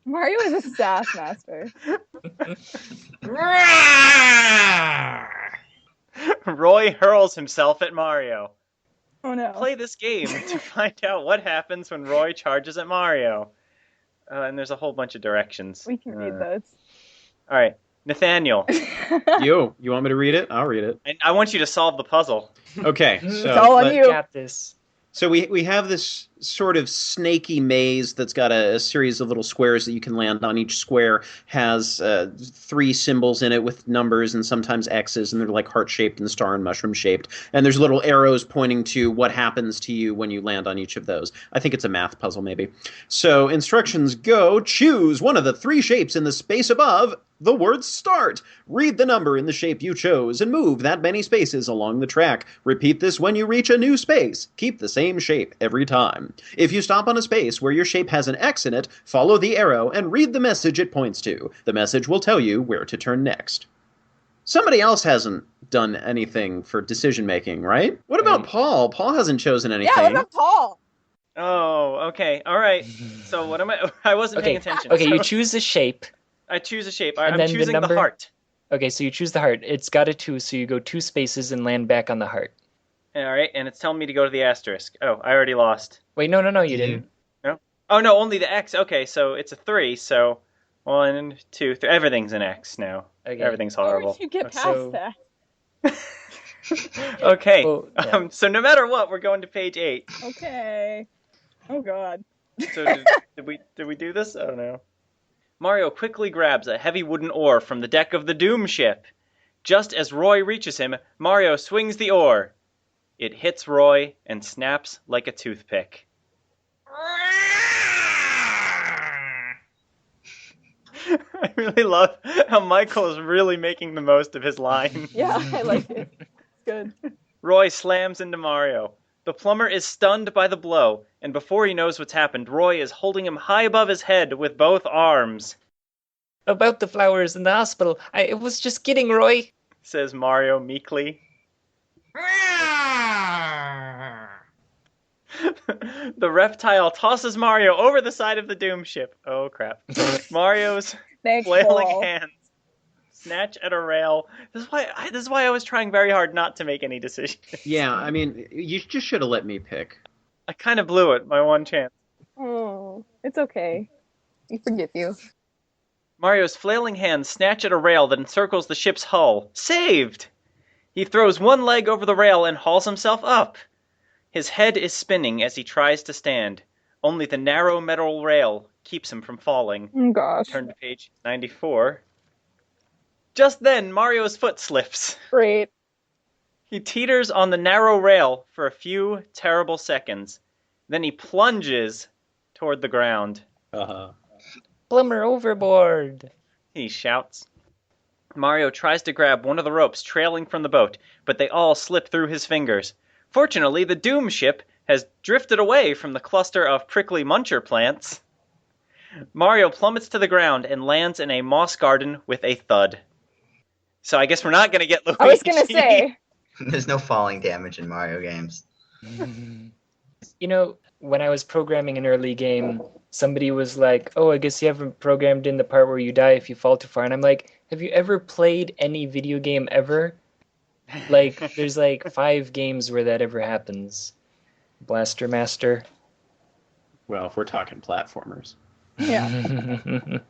Speaker 4: Mario is a sass master.
Speaker 1: Roy hurls himself at Mario.
Speaker 4: Oh no.
Speaker 1: Play this game to find out what happens when Roy charges at Mario. And there's a whole bunch of directions.
Speaker 4: We can read those.
Speaker 1: All right. Nathaniel,
Speaker 3: You want me to read it? I'll read it.
Speaker 1: I want you to solve the puzzle.
Speaker 3: Okay,
Speaker 4: It's
Speaker 3: so
Speaker 4: all on you.
Speaker 2: Got this.
Speaker 3: So we have this sort of snaky maze that's got a series of little squares that you can land on. Each square has 3 symbols in it with numbers and sometimes X's, and they're like heart-shaped and star and mushroom-shaped. And there's little arrows pointing to what happens to you when you land on each of those. I think it's a math puzzle, maybe. So instructions go, choose one of the 3 shapes in the space above the word start. Read the number in the shape you chose and move that many spaces along the track. Repeat this when you reach a new space. Keep the same shape every time. If you stop on a space where your shape has an X in it, follow the arrow and read the message it points to. The message will tell you where to turn next. Somebody else hasn't done anything for decision making, right? What about Paul? Paul hasn't chosen anything.
Speaker 4: Yeah, what about Paul?
Speaker 1: Oh, okay. All right. So what am I wasn't paying attention.
Speaker 2: Okay,
Speaker 1: So
Speaker 2: you choose a shape.
Speaker 1: I choose a shape. All right,
Speaker 2: And
Speaker 1: I'm
Speaker 2: then the
Speaker 1: choosing the
Speaker 2: number?
Speaker 1: heart.
Speaker 2: Okay, so you choose the heart. It's got a 2, so you go 2 spaces and land back on the heart.
Speaker 1: All right, and it's telling me to go to the asterisk. Oh, I already lost.
Speaker 2: Wait, no, you didn't.
Speaker 1: No? Oh, no, only the X. Okay, so it's a 3, so 1, 2, 3. Everything's an X now.
Speaker 2: Okay.
Speaker 1: Everything's
Speaker 4: How
Speaker 1: horrible.
Speaker 4: did you get past
Speaker 2: So-
Speaker 4: that?
Speaker 1: Okay,
Speaker 2: Well, yeah.
Speaker 1: so no matter what, we're going to page 8.
Speaker 4: Okay. Oh god.
Speaker 1: So did we do this? Oh, no. Mario quickly grabs a heavy wooden oar from the deck of the Doom ship. Just as Roy reaches him, Mario swings the oar. It hits Roy and snaps like a toothpick. I really love how Michael is really making the most of his line.
Speaker 4: Yeah, I like it. It's good.
Speaker 1: Roy slams into Mario. The plumber is stunned by the blow, and before he knows what's happened, Roy is holding him high above his head with both arms,
Speaker 2: About the flowers in the hospital. I was just kidding, Roy.
Speaker 1: says Mario meekly. The reptile tosses Mario over the side of the Doom ship. Oh, crap. Mario's
Speaker 4: Thanks,
Speaker 1: flailing
Speaker 4: Paul.
Speaker 1: hands snatch at a rail. This is why I was trying very hard not to make any decisions.
Speaker 3: Yeah, I mean, you just should have let me pick.
Speaker 1: I kind of blew it, my one chance.
Speaker 4: Oh, it's okay. We forgive you.
Speaker 1: Mario's flailing hands snatch at a rail that encircles the ship's hull. Saved! He throws one leg over the rail and hauls himself up. His head is spinning as he tries to stand. Only the narrow metal rail keeps him from falling.
Speaker 4: Oh gosh.
Speaker 1: Turn to page 94. Just then, Mario's foot slips.
Speaker 4: Great.
Speaker 1: He teeters on the narrow rail for a few terrible seconds. Then he plunges toward the ground.
Speaker 3: Uh-huh.
Speaker 2: Plumber overboard.
Speaker 1: He shouts. Mario tries to grab one of the ropes trailing from the boat, but they all slip through his fingers. Fortunately, the Doom ship has drifted away from the cluster of prickly muncher plants. Mario plummets to the ground and lands in a moss garden with a thud. So I guess we're not going to get Luigi.
Speaker 4: I was gonna say.
Speaker 6: There's no falling damage in Mario games.
Speaker 2: You know, when I was programming an early game, somebody was like, oh, I guess you haven't programmed in the part where you die if you fall too far. And I'm like, have you ever played any video game ever? Like, there's like 5 games where that ever happens. Blaster Master.
Speaker 3: Well, if we're talking platformers.
Speaker 4: Yeah.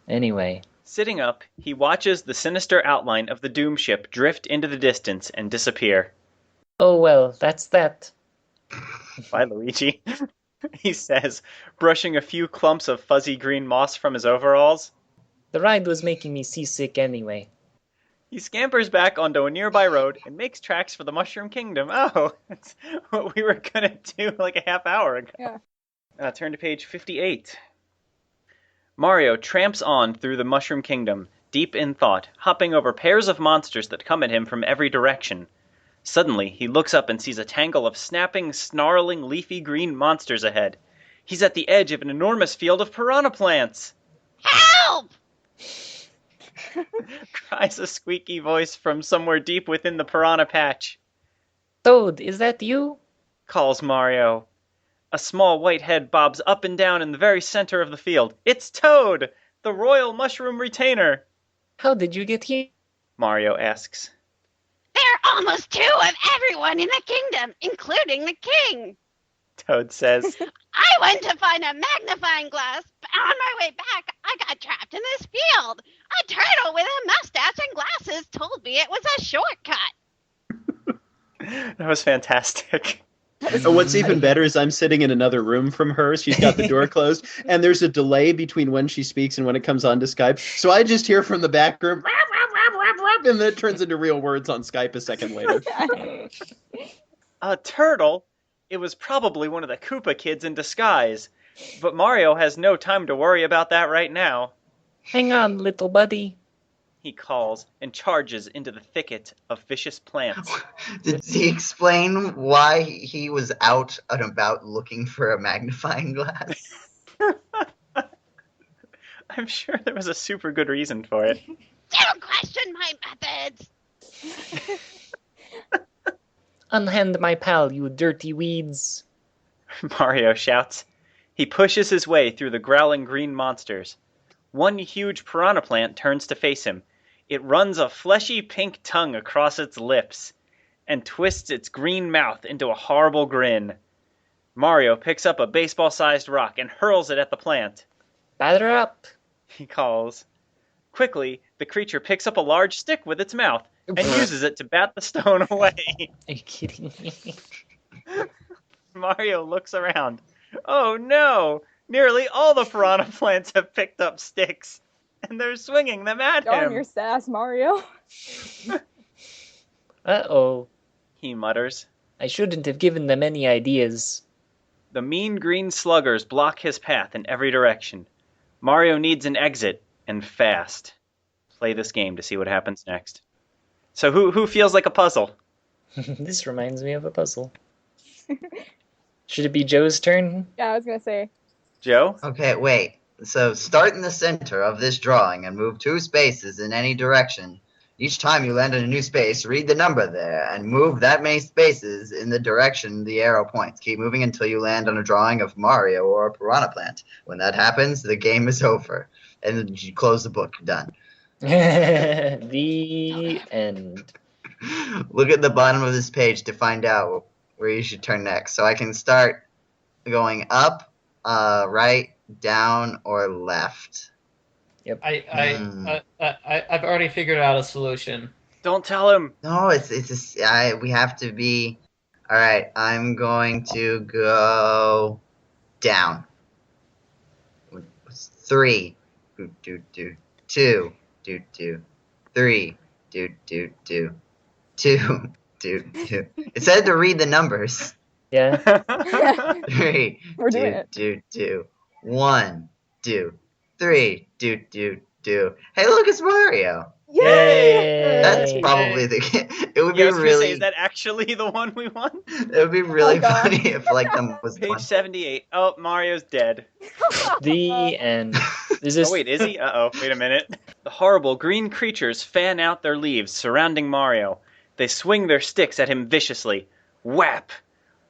Speaker 2: Anyway.
Speaker 1: Sitting up, he watches the sinister outline of the Doom ship drift into the distance and disappear.
Speaker 2: Oh, well, that's that.
Speaker 1: Bye, Luigi, he says, brushing a few clumps of fuzzy green moss from his overalls.
Speaker 2: The ride was making me seasick anyway.
Speaker 1: He scampers back onto a nearby road and makes tracks for the Mushroom Kingdom. Oh, that's what we were gonna do like a half hour ago.
Speaker 4: Yeah.
Speaker 1: Turn to page 58. Mario tramps on through the Mushroom Kingdom, deep in thought, hopping over pairs of monsters that come at him from every direction. Suddenly, he looks up and sees a tangle of snapping, snarling, leafy green monsters ahead. He's at the edge of an enormous field of piranha plants.
Speaker 7: Help!
Speaker 1: Cries a squeaky voice from somewhere deep within the piranha patch.
Speaker 2: Toad, is that you?
Speaker 1: Calls Mario. A small white head bobs up and down in the very center of the field. It's Toad, the royal mushroom retainer.
Speaker 2: How did you get here?
Speaker 1: Mario asks.
Speaker 7: There are almost two of everyone in the kingdom, including the king.
Speaker 1: Toad says.
Speaker 7: I went to find a magnifying glass, but on my way back, I got trapped in this field. A turtle with a mustache and glasses told me it was a shortcut.
Speaker 1: That was fantastic.
Speaker 3: And what's even better is I'm sitting in another room from her. She's got the door closed, and there's a delay between when she speaks and when it comes on to Skype. So I just hear from the back room, rap, rap, rap, rap, rap, and then it turns into real words on Skype a second later.
Speaker 1: A turtle? It was probably one of the Koopa kids in disguise. But Mario has no time to worry about that right now.
Speaker 2: Hang on, little buddy.
Speaker 1: He calls and charges into the thicket of vicious plants.
Speaker 6: Did he explain why he was out and about looking for a magnifying glass?
Speaker 1: I'm sure there was a super good reason for it.
Speaker 7: Don't question my methods.
Speaker 2: Unhand my pal, you dirty weeds.
Speaker 1: Mario shouts. He pushes his way through the growling green monsters. One huge piranha plant turns to face him. It runs a fleshy pink tongue across its lips and twists its green mouth into a horrible grin. Mario picks up a baseball-sized rock and hurls it at the plant.
Speaker 2: Batter up.
Speaker 1: He calls. Quickly, the creature picks up a large stick with its mouth and uses it to bat the stone away.
Speaker 2: Are you kidding me?
Speaker 1: Mario looks around. Oh no! Nearly all the piranha plants have picked up sticks, and they're swinging them at
Speaker 4: Darn
Speaker 1: him.
Speaker 4: your sass, Mario.
Speaker 2: Uh-oh.
Speaker 1: He mutters.
Speaker 2: I shouldn't have given them any ideas.
Speaker 1: The mean green sluggers block his path in every direction. Mario needs an exit, and fast. Play this game to see what happens next. So who feels like a puzzle?
Speaker 2: This reminds me of a puzzle. Should it be Joe's turn?
Speaker 4: Yeah, I was gonna say.
Speaker 1: Joe?
Speaker 6: Okay, wait. So start in the center of this drawing and move 2 spaces in any direction. Each time you land in a new space, read the number there and move that many spaces in the direction the arrow points. Keep moving until you land on a drawing of Mario or a piranha plant. When that happens, the game is over. And then you close the book. Done.
Speaker 2: The end.
Speaker 6: Look at the bottom of this page to find out where you should turn next. So I can start going up, right, down, or left.
Speaker 2: Yep.
Speaker 5: I've already figured out a solution.
Speaker 1: Don't tell him.
Speaker 6: No, we have to be. All right, I'm going to go down. 3, 2, 2, 3, 2, 2. It said to read the numbers.
Speaker 2: Yeah.
Speaker 6: 3,
Speaker 4: We're doing it.
Speaker 6: 2, 1, 2, 3, 2. Hey, look, it's Mario.
Speaker 4: Yay!
Speaker 6: That's probably the. It would be
Speaker 1: I was gonna say,
Speaker 6: really.
Speaker 1: is that actually the one we won?
Speaker 6: It would be really
Speaker 4: Oh, God.
Speaker 6: funny if like them was
Speaker 1: Page
Speaker 6: one.
Speaker 1: 78. Oh, Mario's dead.
Speaker 2: The end. Is this...
Speaker 1: Oh, wait, is he? Uh-oh, wait a minute. The horrible green creatures fan out their leaves, surrounding Mario. They swing their sticks at him viciously. Whap!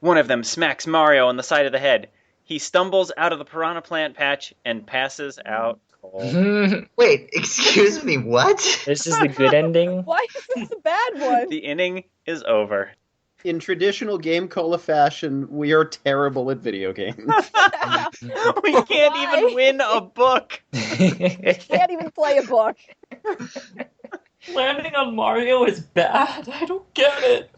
Speaker 1: One of them smacks Mario on the side of the head. He stumbles out of the piranha plant patch and passes out cold.
Speaker 6: Wait, excuse me, what?
Speaker 2: This is the good ending.
Speaker 4: Why is this a bad one?
Speaker 1: The inning is over.
Speaker 3: In traditional GameCola fashion, we are terrible at video games.
Speaker 1: We can't even win a book.
Speaker 4: Can't even play a book.
Speaker 5: Landing on Mario is bad. I don't get it.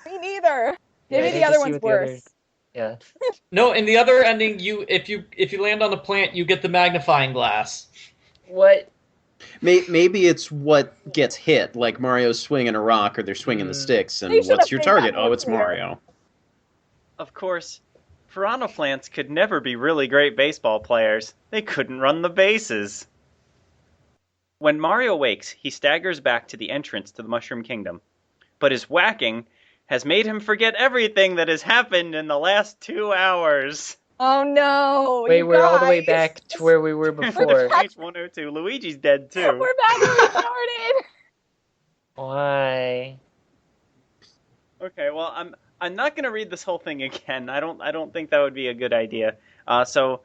Speaker 4: Me neither.
Speaker 2: Yeah,
Speaker 4: Maybe
Speaker 2: I
Speaker 4: the
Speaker 2: hate
Speaker 4: other
Speaker 2: to see
Speaker 4: one's
Speaker 2: what the
Speaker 4: worse.
Speaker 2: Yeah.
Speaker 5: No, in the other ending, if you land on the plant, you get the magnifying glass.
Speaker 2: What?
Speaker 3: Maybe it's what gets hit, like Mario's swinging a rock or they're swinging the sticks, and
Speaker 4: They should
Speaker 3: what's
Speaker 4: have
Speaker 3: your
Speaker 4: made
Speaker 3: target?
Speaker 4: that
Speaker 3: Oh,
Speaker 4: more
Speaker 3: it's
Speaker 4: clear.
Speaker 3: Mario.
Speaker 1: Of course, Piranha plants could never be really great baseball players. They couldn't run the bases. When Mario wakes, he staggers back to the entrance to the Mushroom Kingdom. But his whacking has made him forget everything that has happened in the last 2 hours.
Speaker 4: Oh no!
Speaker 2: Wait,
Speaker 4: you
Speaker 2: we're all the way
Speaker 4: guys.
Speaker 2: back to where we were before.
Speaker 1: Page 102. Luigi's dead too.
Speaker 4: We're back where we started.
Speaker 2: Why?
Speaker 1: Okay, well, I'm not gonna read this whole thing again. I don't think that would be a good idea. So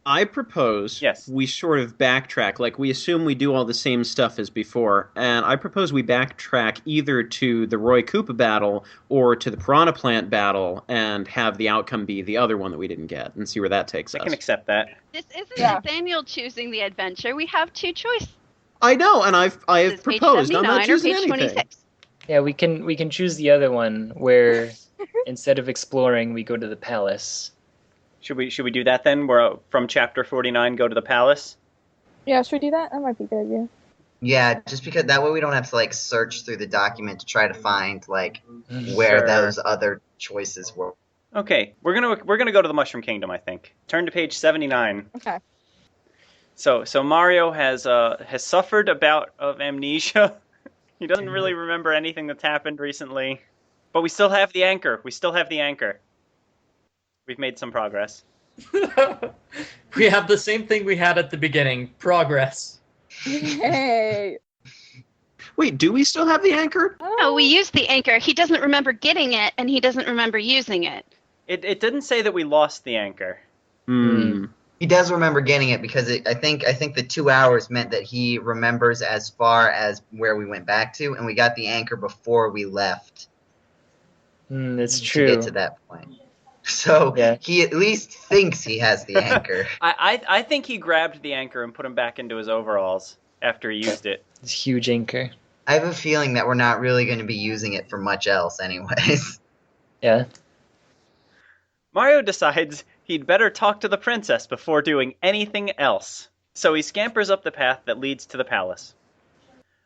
Speaker 3: I propose we sort of backtrack. Like, we assume we do all the same stuff as before, and I propose we backtrack either to the Roy Koopa battle or to the Piranha Plant battle and have the outcome be the other one that we didn't get and see where that takes us.
Speaker 1: I can accept that.
Speaker 7: This isn't Nathaniel choosing the adventure. We have two choices.
Speaker 3: I know, and I have
Speaker 7: This is
Speaker 3: proposed.
Speaker 7: Page
Speaker 3: I'm not
Speaker 7: 79 or
Speaker 3: choosing
Speaker 7: page
Speaker 3: anything.
Speaker 7: 26.
Speaker 2: Yeah, we can choose the other one where instead of exploring, we go to the palace.
Speaker 1: Should we do that then? We're from chapter 49 go to the palace?
Speaker 4: Yeah, should we do that? That might be a good idea.
Speaker 6: Yeah, just because that way we don't have to like search through the document to try to find like
Speaker 2: Mm-hmm.
Speaker 6: where
Speaker 1: Sure.
Speaker 6: those other choices were.
Speaker 1: Okay, we're gonna go to the Mushroom Kingdom, I think. Turn to page 79.
Speaker 4: Okay.
Speaker 1: So Mario has suffered a bout of amnesia. He doesn't really remember anything that's happened recently. But we still have the anchor. We've made some progress.
Speaker 5: We have the same thing we had at the beginning. Progress.
Speaker 4: Hey.
Speaker 3: Wait, do we still have the anchor?
Speaker 7: Oh, we used the anchor. He doesn't remember getting it, and he doesn't remember using it.
Speaker 1: It didn't say that we lost the anchor.
Speaker 6: He does remember getting it because I think the 2 hours meant that he remembers as far as where we went back to, and we got the anchor before we left.
Speaker 2: That's
Speaker 6: To
Speaker 2: true.
Speaker 6: get to that point. So he at least thinks he has the anchor.
Speaker 1: I think he grabbed the anchor and put him back into his overalls after he used it.
Speaker 2: This huge anchor.
Speaker 6: I have a feeling that we're not really going to be using it for much else anyways.
Speaker 2: Yeah.
Speaker 1: Mario decides he'd better talk to the princess before doing anything else. So he scampers up the path that leads to the palace.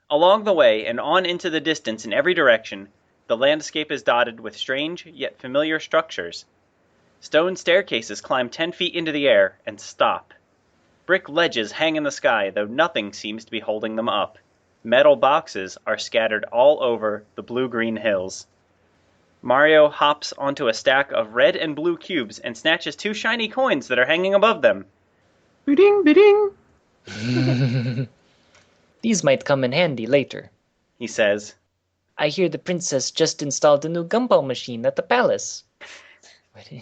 Speaker 1: Along the way and on into the distance in every direction, the landscape is dotted with strange yet familiar structures. Stone staircases climb 10 feet into the air and stop. Brick ledges hang in the sky, though nothing seems to be holding them up. Metal boxes are scattered all over the blue-green hills. Mario hops onto a stack of red and blue cubes and snatches 2 shiny coins that are hanging above them.
Speaker 3: Bidding, bidding.
Speaker 2: These might come in handy later,
Speaker 1: he says.
Speaker 2: I hear the princess just installed a new gumball machine at the palace.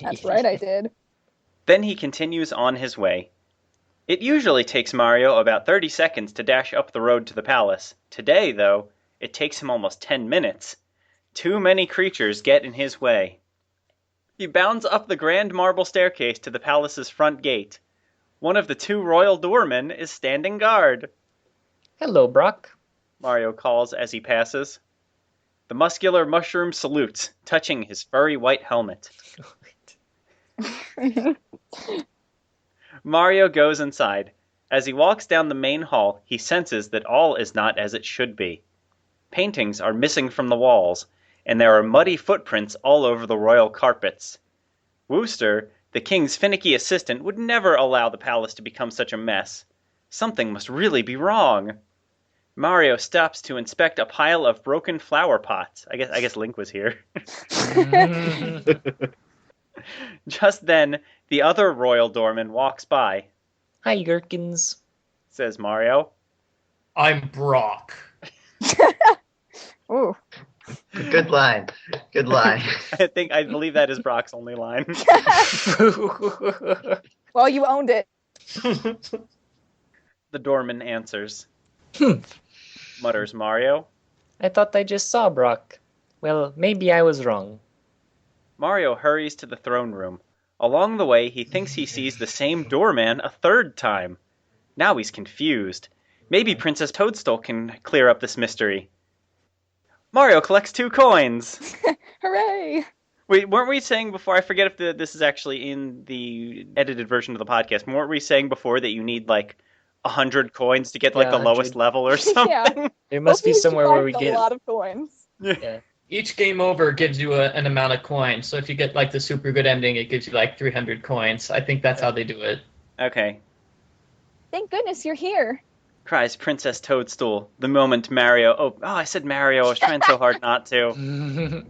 Speaker 4: That's right, I did.
Speaker 1: Then he continues on his way. It usually takes Mario about 30 seconds to dash up the road to the palace. Today, though, it takes him almost 10 minutes. Too many creatures get in his way. He bounds up the grand marble staircase to the palace's front gate. One of the 2 royal doormen is standing guard.
Speaker 2: Hello, Brock.
Speaker 1: Mario calls as he passes. The muscular mushroom salutes, touching his furry white helmet. Mario goes inside. As he walks down the main hall, he senses that all is not as it should be. Paintings are missing from the walls, and there are muddy footprints all over the royal carpets. Wooster, the king's finicky assistant, would never allow the palace to become such a mess. Something must really be wrong. Mario stops to inspect a pile of broken flower pots. I guess Link was here. Just then, the other royal doorman walks by.
Speaker 2: Hi, Gherkins,
Speaker 1: says Mario.
Speaker 5: I'm Brock.
Speaker 4: Ooh.
Speaker 6: Good line. Good line.
Speaker 1: I believe that is Brock's only line.
Speaker 4: Well, you owned it.
Speaker 1: The doorman answers. Mutters Mario.
Speaker 2: I thought I just saw Brock. Well, maybe I was wrong.
Speaker 1: Mario hurries to the throne room. Along the way, he thinks he sees the same doorman a third time. Now he's confused. Maybe Princess Toadstool can clear up this mystery. Mario collects 2 coins.
Speaker 4: Hooray!
Speaker 1: Wait, weren't we saying before, I forget if this is actually in the edited version of the podcast, weren't we saying before that you need like 100 coins to get like the
Speaker 2: 100.
Speaker 1: lowest level or something?
Speaker 4: Yeah.
Speaker 2: There must be
Speaker 4: Hopefully
Speaker 2: somewhere
Speaker 4: you
Speaker 2: where we
Speaker 4: collect
Speaker 2: get...
Speaker 4: a lot of coins.
Speaker 2: Yeah.
Speaker 5: each game over gives you an amount of coins. So if you get like the super good ending, it gives you like 300 coins. I think that's how they do it.
Speaker 1: Okay,
Speaker 4: Thank goodness you're here.
Speaker 1: cries Princess Toadstool the moment Mario... Oh, I said Mario. I was trying so hard not to.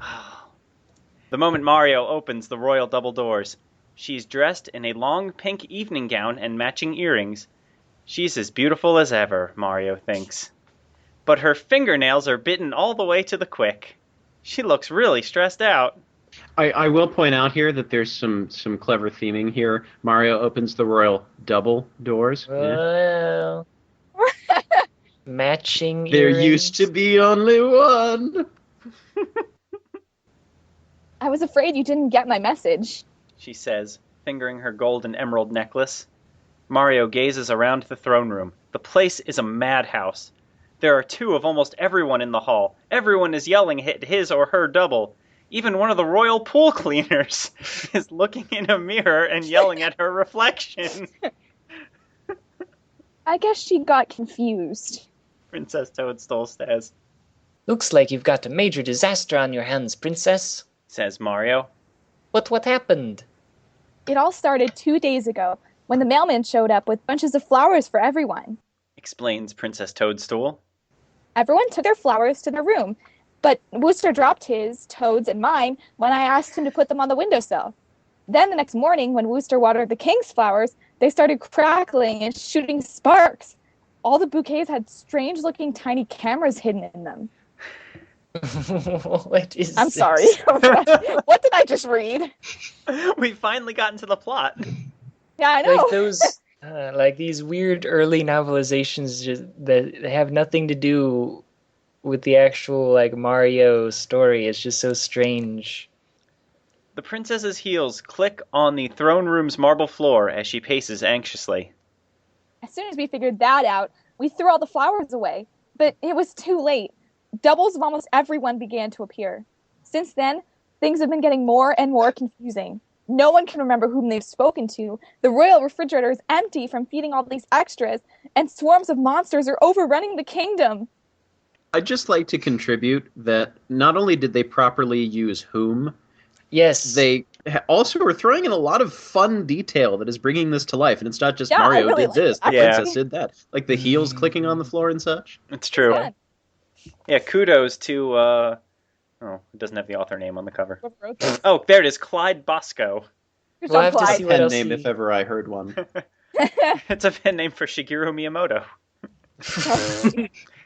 Speaker 1: The moment Mario opens the royal double doors. She's dressed in a long pink evening gown and matching earrings. She's as beautiful as ever, Mario thinks. But her fingernails are bitten all the way to the quick. She looks really stressed out.
Speaker 3: I will point out here that there's some clever theming here. Mario opens the royal double doors.
Speaker 2: Well, matching
Speaker 3: There
Speaker 2: earrings.
Speaker 3: used to be only one.
Speaker 4: I was afraid you didn't get my message.
Speaker 1: She says, fingering her gold and emerald necklace. Mario gazes around the throne room. The place is a madhouse. There are two of almost everyone in the hall. Everyone is yelling at his or her double. Even one of the royal pool cleaners is looking in a mirror and yelling at her reflection.
Speaker 4: I guess she got confused.
Speaker 1: Princess Toadstool says,
Speaker 2: Looks like you've got a major disaster on your hands, Princess.
Speaker 1: says Mario.
Speaker 2: What happened?
Speaker 4: It all started 2 days ago when the mailman showed up with bunches of flowers for everyone.
Speaker 1: Explains Princess Toadstool.
Speaker 4: Everyone took their flowers to their room, but Wooster dropped his, Toad's, and mine when I asked him to put them on the windowsill. Then the next morning, when Wooster watered the king's flowers, they started crackling and shooting sparks. All the bouquets had strange-looking tiny cameras hidden in them.
Speaker 2: What is
Speaker 4: I'm
Speaker 2: this?
Speaker 4: sorry. What did I just read?
Speaker 1: We finally got into the plot.
Speaker 4: Yeah, I know.
Speaker 2: Like those, like these weird early novelizations that have nothing to do with the actual like Mario story. It's just so strange.
Speaker 1: The princess's heels click on the throne room's marble floor as she paces anxiously.
Speaker 4: As soon as we figured that out, we threw all the flowers away. But it was too late. Doubles of almost everyone began to appear. Since then, things have been getting more and more confusing. No one can remember whom they've spoken to. The royal refrigerator is empty from feeding all these extras, and swarms of monsters are overrunning the kingdom.
Speaker 3: I'd just like to contribute that not only did they properly use whom,
Speaker 2: Yes.
Speaker 3: they also are throwing in a lot of fun detail that is bringing this to life. And it's not just
Speaker 4: Yeah, I
Speaker 3: Mario
Speaker 4: really
Speaker 3: did
Speaker 4: like
Speaker 3: this, the
Speaker 4: that.
Speaker 1: Yeah.
Speaker 3: princess did that. Like the heels clicking on the floor and such.
Speaker 1: It's true.
Speaker 4: Fun.
Speaker 1: Yeah, kudos to, oh, it doesn't have the author name on the cover.
Speaker 4: Whoever wrote this.
Speaker 1: Oh, there it is, Clyde Bosco.
Speaker 4: Good
Speaker 2: We'll
Speaker 4: job,
Speaker 2: have to
Speaker 4: Clyde.
Speaker 2: see what
Speaker 3: Pen
Speaker 2: else
Speaker 3: name
Speaker 2: he-
Speaker 3: if ever I heard one.
Speaker 1: It's a pen name for Shigeru Miyamoto.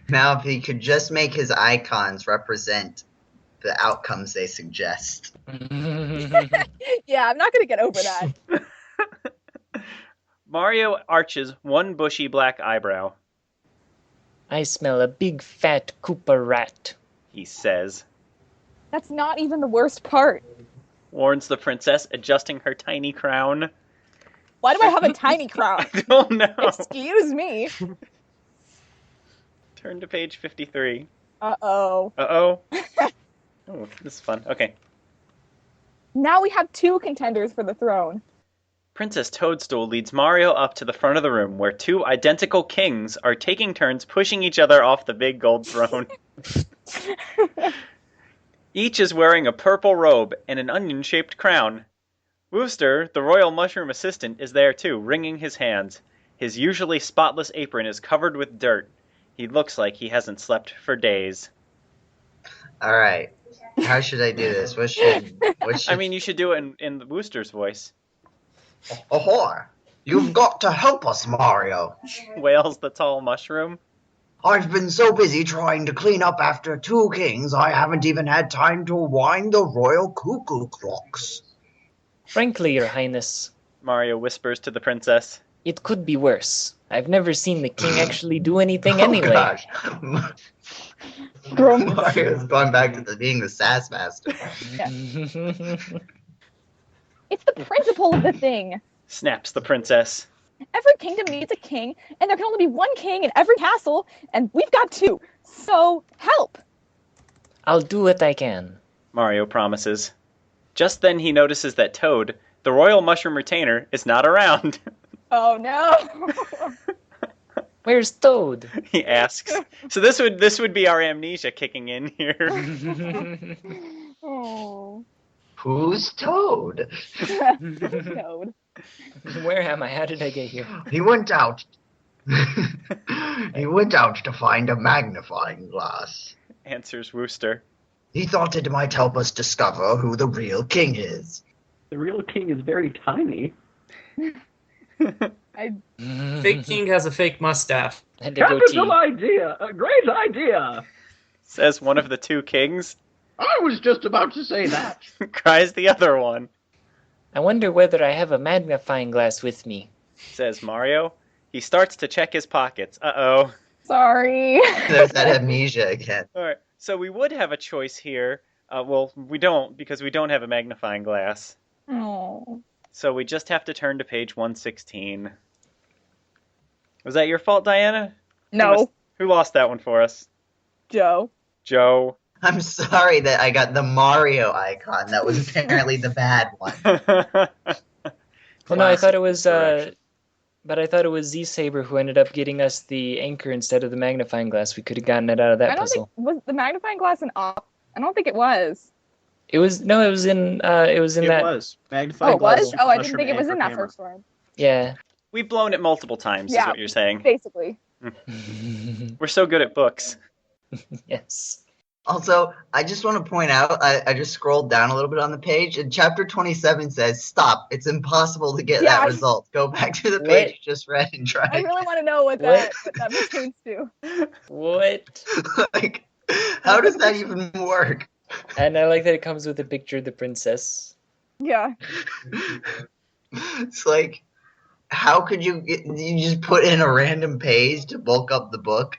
Speaker 6: Now, if he could just make his icons represent the outcomes they suggest.
Speaker 4: Yeah, I'm not going to get over that.
Speaker 1: Mario arches one bushy black eyebrow.
Speaker 2: I smell a big fat Koopa rat.
Speaker 1: He says,
Speaker 4: That's not even the worst part.
Speaker 1: warns the princess, adjusting her tiny crown.
Speaker 4: Why do I have a tiny crown?
Speaker 1: I don't know.
Speaker 4: Excuse me.
Speaker 1: Turn to page 53.
Speaker 4: Uh-oh.
Speaker 1: Uh-oh. Oh, this is fun. Okay.
Speaker 4: Now we have two contenders for the throne.
Speaker 1: Princess Toadstool leads Mario up to the front of the room where two identical kings are taking turns pushing each other off the big gold throne. Each is wearing a purple robe and an onion-shaped crown. Wooster, the royal mushroom assistant, is there too, wringing his hands. His usually spotless apron is covered with dirt. He looks like he hasn't slept for days.
Speaker 6: All right. How should I do this? What should?
Speaker 1: I mean, you should do it in the Wooster's voice.
Speaker 6: Ahoy! You've got to help us, Mario.
Speaker 1: Wails the tall mushroom.
Speaker 6: I've been so busy trying to clean up after two kings, I haven't even had time to wind the royal cuckoo clocks.
Speaker 2: Frankly, Your Highness,
Speaker 1: Mario whispers to the princess.
Speaker 2: it could be worse. I've never seen the king actually do anything
Speaker 6: Oh,
Speaker 2: anyway.
Speaker 6: gosh.
Speaker 4: Grum.
Speaker 6: Mario's going back to being the sass master.
Speaker 4: It's the principle of the thing.
Speaker 1: Snaps the princess.
Speaker 4: Every kingdom needs a king, and there can only be one king in every castle, and we've got two. So, help!
Speaker 2: I'll do what I can.
Speaker 1: Mario promises. Just then he notices that Toad, the royal mushroom retainer, is not around.
Speaker 4: Oh no!
Speaker 2: Where's Toad?
Speaker 1: He asks. So this would be our amnesia kicking in here.
Speaker 4: Oh.
Speaker 6: Who's Toad?
Speaker 4: Toad.
Speaker 2: Where am I? How did I get here?
Speaker 6: He went out. He went out to find a magnifying glass.
Speaker 1: Answers Wooster.
Speaker 6: He thought it might help us discover who the real king is.
Speaker 8: The real king is very tiny.
Speaker 5: Fake king has a fake mustache.
Speaker 2: And a goatee.
Speaker 8: Capital idea! A great idea!
Speaker 1: Says one of the two kings.
Speaker 8: I was just about to say that.
Speaker 1: Cries the other one.
Speaker 2: I wonder whether I have a magnifying glass with me.
Speaker 1: Says Mario. He starts to check his pockets. Uh-oh.
Speaker 4: Sorry.
Speaker 6: There's that amnesia again.
Speaker 1: All right. So we would have a choice here. Well, we don't, because we don't have a magnifying glass.
Speaker 4: Oh.
Speaker 1: So we just have to turn to page 116. Was that your fault, Diana?
Speaker 4: No.
Speaker 1: Who lost that one for us?
Speaker 4: Joe.
Speaker 1: Joe.
Speaker 6: I'm sorry that I got the Mario icon. That was apparently the bad one.
Speaker 2: Well, no, I thought it was,
Speaker 1: correction.
Speaker 2: but I thought it was Z-Saber who ended up getting us the anchor instead of the magnifying glass. We could have gotten it out of that
Speaker 4: I don't
Speaker 2: puzzle.
Speaker 4: think was the magnifying glass an op. I don't think it was.
Speaker 2: It was in
Speaker 3: It
Speaker 2: that.
Speaker 3: was. Magnifying
Speaker 4: Oh, it
Speaker 3: glass.
Speaker 4: was? Oh, I didn't
Speaker 3: mushroom
Speaker 4: think it was in
Speaker 3: anchor
Speaker 4: that
Speaker 3: hammer.
Speaker 4: first one.
Speaker 2: Yeah.
Speaker 1: We've blown it multiple times, is
Speaker 4: Yeah.
Speaker 1: what you're saying.
Speaker 4: Basically.
Speaker 1: We're so good at books.
Speaker 2: Yes.
Speaker 6: Also, I just want to point out, I just scrolled down a little bit on the page, and chapter 27 says, stop, it's impossible to get
Speaker 4: Yeah.
Speaker 6: that result. Go back to the
Speaker 2: What?
Speaker 6: page you just read and try
Speaker 4: I
Speaker 6: again."
Speaker 4: really want to know what that pertains to.
Speaker 2: What?
Speaker 6: Like, how does that even work?
Speaker 2: And I like that it comes with a picture of the princess.
Speaker 4: Yeah.
Speaker 6: It's like, how could you just put in a random page to bulk up the book?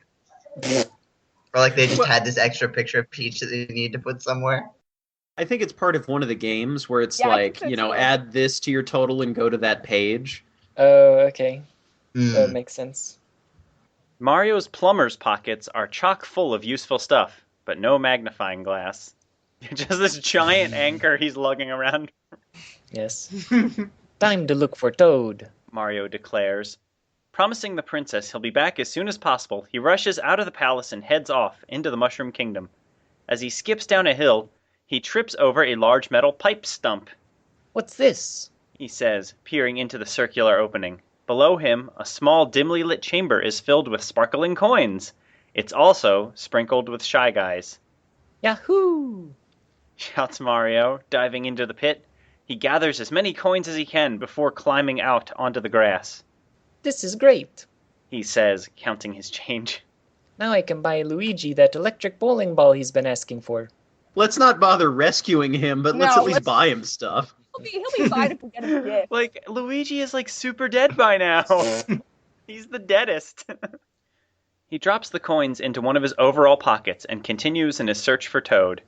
Speaker 6: Or like they just had this extra picture of Peach that they need to put somewhere?
Speaker 3: I think it's part of one of the games where it's
Speaker 4: Yeah, I
Speaker 3: like,
Speaker 4: think so, too.
Speaker 3: add this to your total and go to that page.
Speaker 2: Oh, okay.
Speaker 6: Hmm.
Speaker 2: That makes sense.
Speaker 1: Mario's plumber's pockets are chock full of useful stuff, but no magnifying glass. Just this giant anchor he's lugging around,
Speaker 2: Yes. Time to look for Toad.
Speaker 1: Mario declares. Promising the princess he'll be back as soon as possible, he rushes out of the palace and heads off into the Mushroom Kingdom. As he skips down a hill, he trips over a large metal pipe stump.
Speaker 2: What's this?
Speaker 1: He says, peering into the circular opening. Below him, a small, dimly lit chamber is filled with sparkling coins. It's also sprinkled with Shy Guys.
Speaker 2: Yahoo!
Speaker 1: Shouts Mario, diving into the pit. He gathers as many coins as he can before climbing out onto the grass.
Speaker 2: This is great.
Speaker 1: He says, counting his change.
Speaker 2: Now I can buy Luigi that electric bowling ball he's been asking for.
Speaker 3: Let's not bother rescuing him, but let's
Speaker 4: No,
Speaker 3: at least
Speaker 4: let's-
Speaker 3: buy him stuff.
Speaker 4: He'll be fine if we get him a gift.
Speaker 1: Like, Luigi is like super dead by now. He's the deadest. He drops the coins into one of his overall pockets and continues in his search for Toad.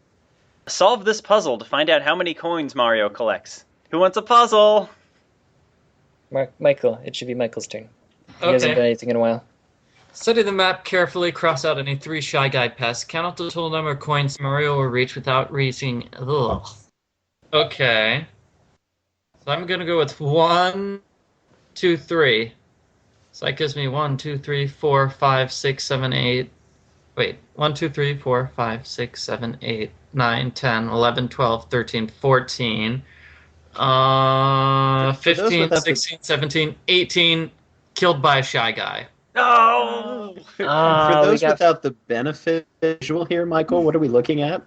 Speaker 1: Solve this puzzle to find out how many coins Mario collects. Who wants a puzzle?
Speaker 2: Michael. It should be Michael's turn. He hasn't done
Speaker 5: Okay.
Speaker 2: anything in a while.
Speaker 5: Study the map carefully, cross out any 3 Shy Guy pests, count out the total number of coins Mario will reach without reaching. Ugh. Okay. So I'm gonna go with 1, 2, 3. So that gives me 1, 2, 3, 4, 5, 6, 7, 8. Wait, 1, 2, 3, 4, 5, 6, 7, 8, 9, 10, 11, 12, 13, 14.
Speaker 3: For those
Speaker 5: 15,
Speaker 3: without the-
Speaker 5: 16, 17, 18. Killed by a Shy Guy.
Speaker 1: No!
Speaker 3: For
Speaker 2: Ah, we
Speaker 3: those
Speaker 2: got-
Speaker 3: without the benefit visual here, Michael, what are we looking at?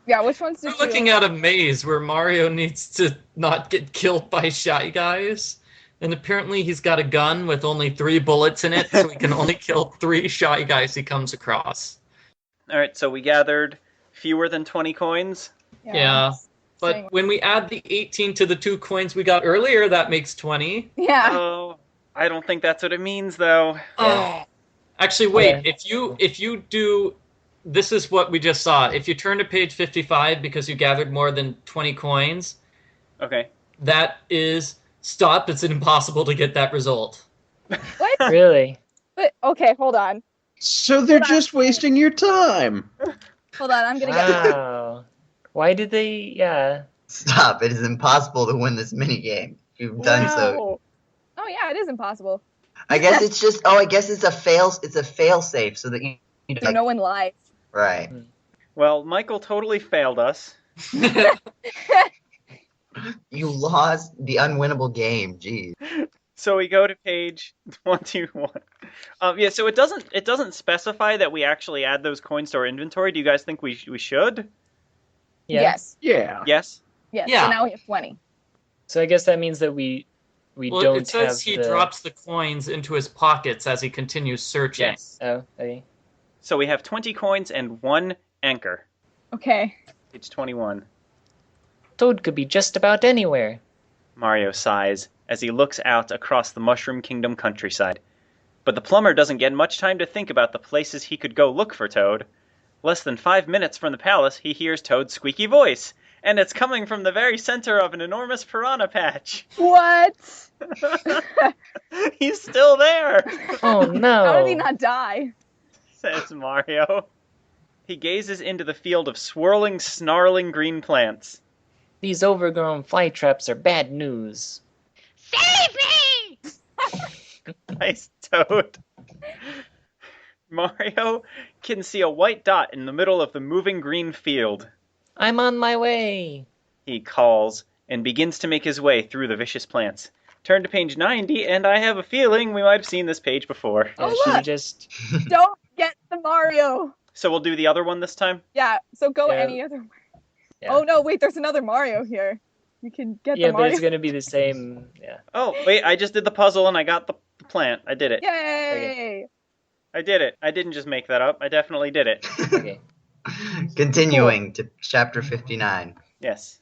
Speaker 4: Yeah, which ones did
Speaker 5: We're
Speaker 4: you...
Speaker 5: looking at a maze where Mario needs to not get killed by Shy Guys. And apparently he's got a gun with only 3 bullets in it, so he can only kill 3 Shy Guys he comes across.
Speaker 1: Alright, so we gathered fewer than 20 coins.
Speaker 5: Yeah. But
Speaker 4: Saying-
Speaker 5: when we add the 18 to the 2 coins we got earlier, that makes 20.
Speaker 4: Yeah.
Speaker 1: Oh, I don't think that's what it means, though.
Speaker 5: Oh. Actually, wait.
Speaker 2: Okay.
Speaker 5: If you do, this is what we just saw. If you turn to page 55 because you gathered more than 20 coins,
Speaker 1: Okay.
Speaker 5: that is stop. It's impossible to get that result.
Speaker 4: What?
Speaker 2: Really?
Speaker 4: But, okay, hold on.
Speaker 3: So they're
Speaker 4: Hold on.
Speaker 3: just wasting your time.
Speaker 4: Hold on, I'm gonna get...
Speaker 2: Wow. Why did they? Yeah.
Speaker 6: Stop, it is impossible to win this minigame. You've done so.
Speaker 4: Wow. Oh, yeah, it is impossible.
Speaker 6: I guess it's just. Oh, I guess it's a fail. It's a fail safe so that you
Speaker 4: So no one lies.
Speaker 6: right.
Speaker 1: Well, Michael totally failed us.
Speaker 6: You lost the unwinnable game. Jeez.
Speaker 1: So we go to page 21. Yeah, so it doesn't specify that we actually add those coins to our inventory. Do you guys think we should?
Speaker 2: Yeah.
Speaker 4: Yes.
Speaker 8: Yeah.
Speaker 1: Yes.
Speaker 4: Yes.
Speaker 5: Yeah.
Speaker 4: So now we have 20.
Speaker 2: So I guess that means that we
Speaker 5: Well,
Speaker 2: don't
Speaker 5: it says
Speaker 2: have
Speaker 5: he
Speaker 2: the...
Speaker 5: drops the coins into his pockets as he continues searching.
Speaker 1: Yes.
Speaker 2: Oh, okay.
Speaker 1: So we have 20 coins and 1 anchor.
Speaker 4: Okay.
Speaker 1: Page 21.
Speaker 2: Toad could be just about anywhere.
Speaker 1: Mario sighs as he looks out across the Mushroom Kingdom countryside. But the plumber doesn't get much time to think about the places he could go look for Toad. Less than 5 minutes from the palace, he hears Toad's squeaky voice, and it's coming from the very center of an enormous piranha patch.
Speaker 4: What?
Speaker 1: He's still there,
Speaker 2: Oh no!
Speaker 4: How did he not die?
Speaker 1: says Mario. He gazes into the field of swirling, snarling green plants.
Speaker 2: These overgrown fly traps are bad news.
Speaker 7: Save me!
Speaker 1: Nice, Toad. Mario can see a white dot in the middle of the moving green field.
Speaker 2: I'm on my way.
Speaker 1: He calls and begins to make his way through the vicious plants. Turn to page 90, and I have a feeling we might have seen this page before.
Speaker 4: Oh,
Speaker 2: Should we
Speaker 4: look!
Speaker 2: just...
Speaker 4: Don't get the Mario.
Speaker 1: So we'll do the other one this time?
Speaker 4: Yeah. So go
Speaker 2: Yeah.
Speaker 4: any other.
Speaker 2: Yeah.
Speaker 4: Oh no! Wait, there's another Mario here. You can get
Speaker 2: Yeah,
Speaker 4: the
Speaker 2: but
Speaker 4: Mario.
Speaker 2: it's gonna be the same... Yeah.
Speaker 1: Oh, wait, I just did the puzzle and I got the plant. I did it.
Speaker 4: Yay!
Speaker 1: I did it. I didn't just make that up. I definitely did it.
Speaker 2: Okay.
Speaker 6: Continuing to chapter 59.
Speaker 1: Yes.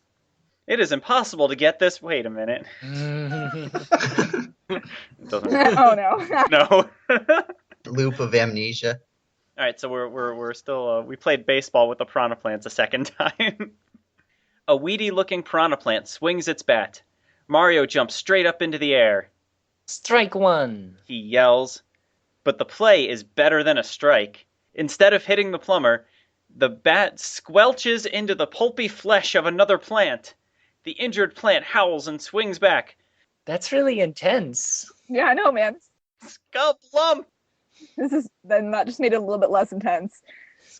Speaker 1: It is impossible to get this. Wait a minute. It doesn't.
Speaker 4: Oh no!
Speaker 1: No.
Speaker 6: Loop of amnesia.
Speaker 1: All right, so we're still we played baseball with the piranha plants a second time. A weedy-looking piranha plant swings its bat. Mario jumps straight up into the air.
Speaker 2: Strike one.
Speaker 1: He yells, but the play is better than a strike. Instead of hitting the plumber, the bat squelches into the pulpy flesh of another plant. The injured plant howls and swings back.
Speaker 2: That's really intense.
Speaker 4: Yeah, I know, man.
Speaker 1: Skublump!
Speaker 4: Then that just made it a little bit less intense.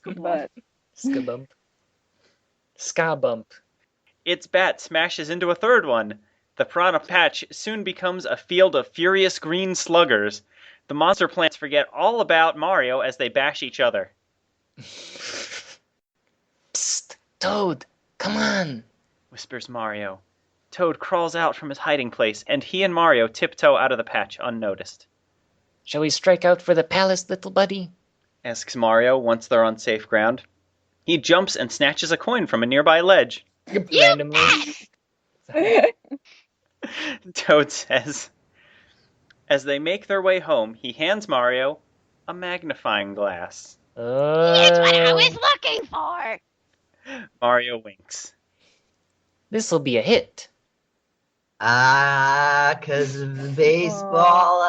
Speaker 4: But
Speaker 2: Skabump. Ska-bump.
Speaker 1: Its bat smashes into a third one. The piranha patch soon becomes a field of furious green sluggers. The monster plants forget all about Mario as they bash each other.
Speaker 2: Psst, Toad, come on.
Speaker 1: Whispers Mario. Toad crawls out from his hiding place, and he and Mario tiptoe out of the patch unnoticed.
Speaker 2: Shall we strike out for the palace, little buddy?
Speaker 1: Asks Mario once they're on safe ground. He jumps and snatches a coin from a nearby ledge.
Speaker 2: Randomly.
Speaker 1: Toad says. As they make their way home, he hands Mario a magnifying glass.
Speaker 7: It's what I was looking for.
Speaker 1: Mario winks.
Speaker 2: This'll be a hit.
Speaker 6: Ah, 'cause of baseball.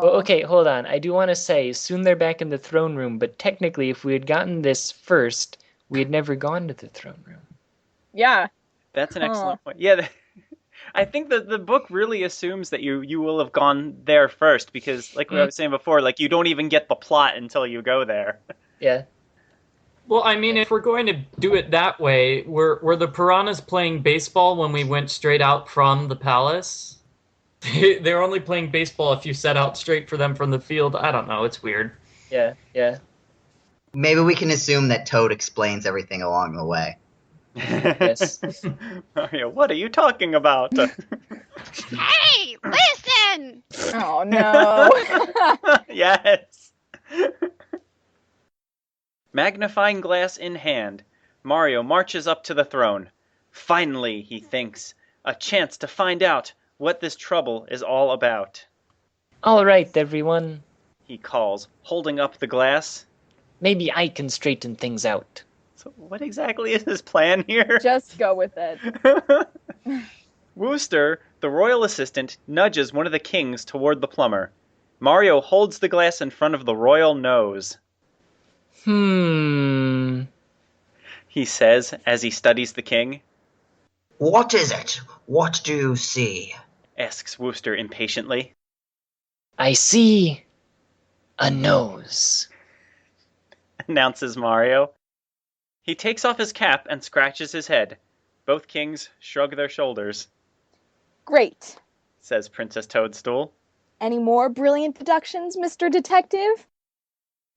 Speaker 2: Well, okay, hold on. I do want to say, soon they're back in the throne room, but technically if we had gotten this first, we had never gone to the throne room.
Speaker 4: yeah.
Speaker 1: That's an excellent point. Yeah, I think that the book really assumes that you will have gone there first because, like I was saying before, like you don't even get the plot until you go there.
Speaker 2: Yeah.
Speaker 5: Well, I mean, if we're going to do it that way, were the piranhas playing baseball when we went straight out from the palace? They're only playing baseball if you set out straight for them from the field. I don't know. It's weird.
Speaker 2: Yeah, yeah.
Speaker 6: Maybe we can assume that Toad explains everything along the way.
Speaker 2: Yes.
Speaker 1: Mario, what are you talking about?
Speaker 7: Hey, listen!
Speaker 4: Oh no!
Speaker 1: Yes. Magnifying glass in hand, Mario marches up to the throne. Finally, he thinks, a chance to find out what this trouble is all about.
Speaker 2: All right, everyone.
Speaker 1: He calls, holding up the glass.
Speaker 2: Maybe I can straighten things out.
Speaker 1: So what exactly is his plan here?
Speaker 4: Just go with it.
Speaker 1: Wooster, the royal assistant, nudges one of the kings toward the plumber. Mario holds the glass in front of the royal nose.
Speaker 2: Hmm.
Speaker 1: He says as he studies the king.
Speaker 6: What is it? What do you see?
Speaker 1: Asks Wooster impatiently.
Speaker 2: I see a nose.
Speaker 1: Announces Mario. He takes off his cap and scratches his head. Both kings shrug their shoulders.
Speaker 4: Great.
Speaker 1: Says Princess Toadstool.
Speaker 4: Any more brilliant deductions, Mr. Detective?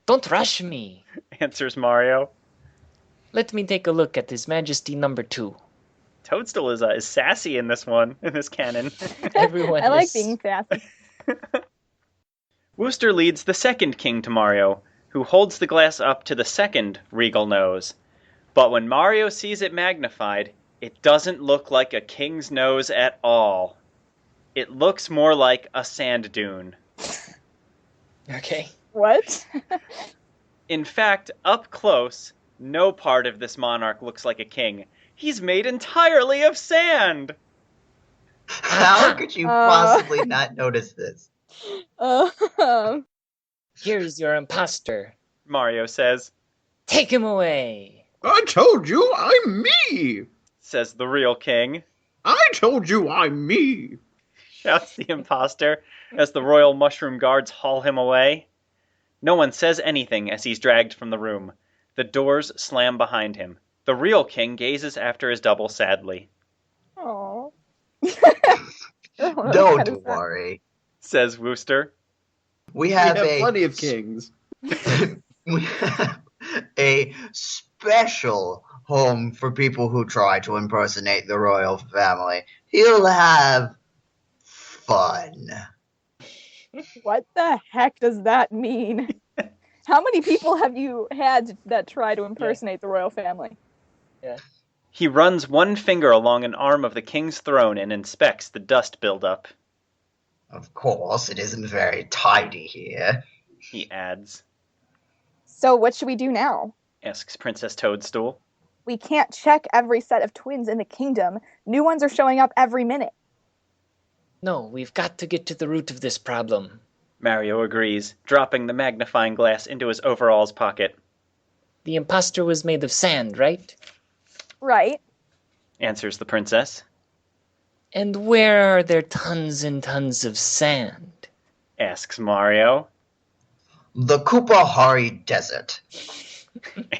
Speaker 2: Don't rush me.
Speaker 1: Answers Mario.
Speaker 2: Let me take a look at His Majesty number 2.
Speaker 1: Toadstool is sassy in this one, in this canon.
Speaker 2: Everyone
Speaker 4: I like
Speaker 2: is.
Speaker 4: being sassy.
Speaker 1: Wooster leads the second king to Mario, who holds the glass up to the second regal nose. But when Mario sees it magnified, it doesn't look like a king's nose at all. It looks more like a sand dune.
Speaker 2: Okay.
Speaker 4: What?
Speaker 1: In fact, up close, no part of this monarch looks like a king. He's made entirely of sand!
Speaker 6: How could you possibly not notice this?
Speaker 2: Here's your imposter.
Speaker 1: Mario says.
Speaker 2: Take him away.
Speaker 3: I told you I'm me!
Speaker 1: Says the real king.
Speaker 3: I told you I'm me!
Speaker 1: Shouts the imposter as the royal mushroom guards haul him away. No one says anything as he's dragged from the room. The doors slam behind him. The real king gazes after his double sadly.
Speaker 4: Aww.
Speaker 6: Don't worry.
Speaker 1: Says Wooster.
Speaker 6: We have
Speaker 3: plenty of kings.
Speaker 6: We have a special home for people who try to impersonate the royal family. He'll have fun.
Speaker 4: What the heck does that mean? How many people have you had that try to impersonate the royal family?
Speaker 2: Yeah.
Speaker 1: He runs one finger along an arm of the king's throne and inspects the dust buildup.
Speaker 6: Of course, it isn't very tidy here.
Speaker 1: He adds.
Speaker 4: So what should we do now?
Speaker 1: Asks Princess Toadstool.
Speaker 4: We can't check every set of twins in the kingdom. New ones are showing up every minute.
Speaker 2: No, we've got to get to the root of this problem.
Speaker 1: Mario agrees, dropping the magnifying glass into his overalls pocket.
Speaker 2: The imposter was made of sand, right?
Speaker 4: Right.
Speaker 1: Answers the princess.
Speaker 2: And where are there tons and tons of sand?
Speaker 1: Asks Mario.
Speaker 6: The Kupahari Desert.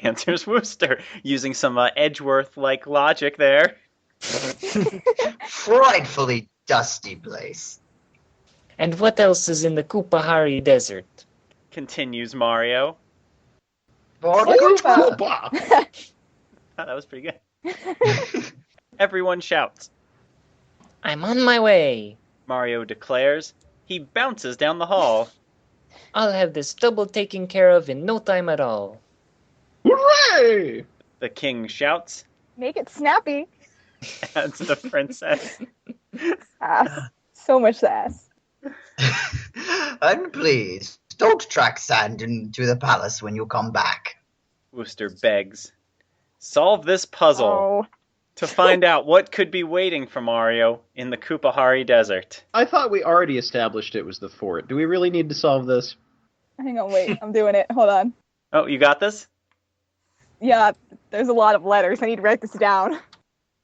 Speaker 1: Answers Wooster, using some Edgeworth-like logic there.
Speaker 6: Frightfully dusty place.
Speaker 2: And what else is in the Kupahari Desert?
Speaker 1: Continues Mario.
Speaker 6: Fort
Speaker 4: Koopa.
Speaker 3: Koopa!
Speaker 1: Oh, that was pretty good. Everyone shouts.
Speaker 2: I'm on my way.
Speaker 1: Mario declares. He bounces down the hall.
Speaker 2: I'll have this double taken care of in no time at all.
Speaker 3: Hooray!
Speaker 1: The king shouts.
Speaker 4: Make it snappy.
Speaker 1: Adds the princess.
Speaker 4: Sass. So much sass.
Speaker 6: And please, don't track sand into the palace when you come back.
Speaker 1: Wooster begs. Solve this puzzle
Speaker 4: Oh.
Speaker 1: to find out what could be waiting for Mario in the Kupahari Desert.
Speaker 3: I thought we already established it was the fort. Do we really need to solve this?
Speaker 4: Hang on, wait. I'm doing it. Hold on.
Speaker 1: Oh, you got this?
Speaker 4: Yeah, there's a lot of letters. I need to write this down.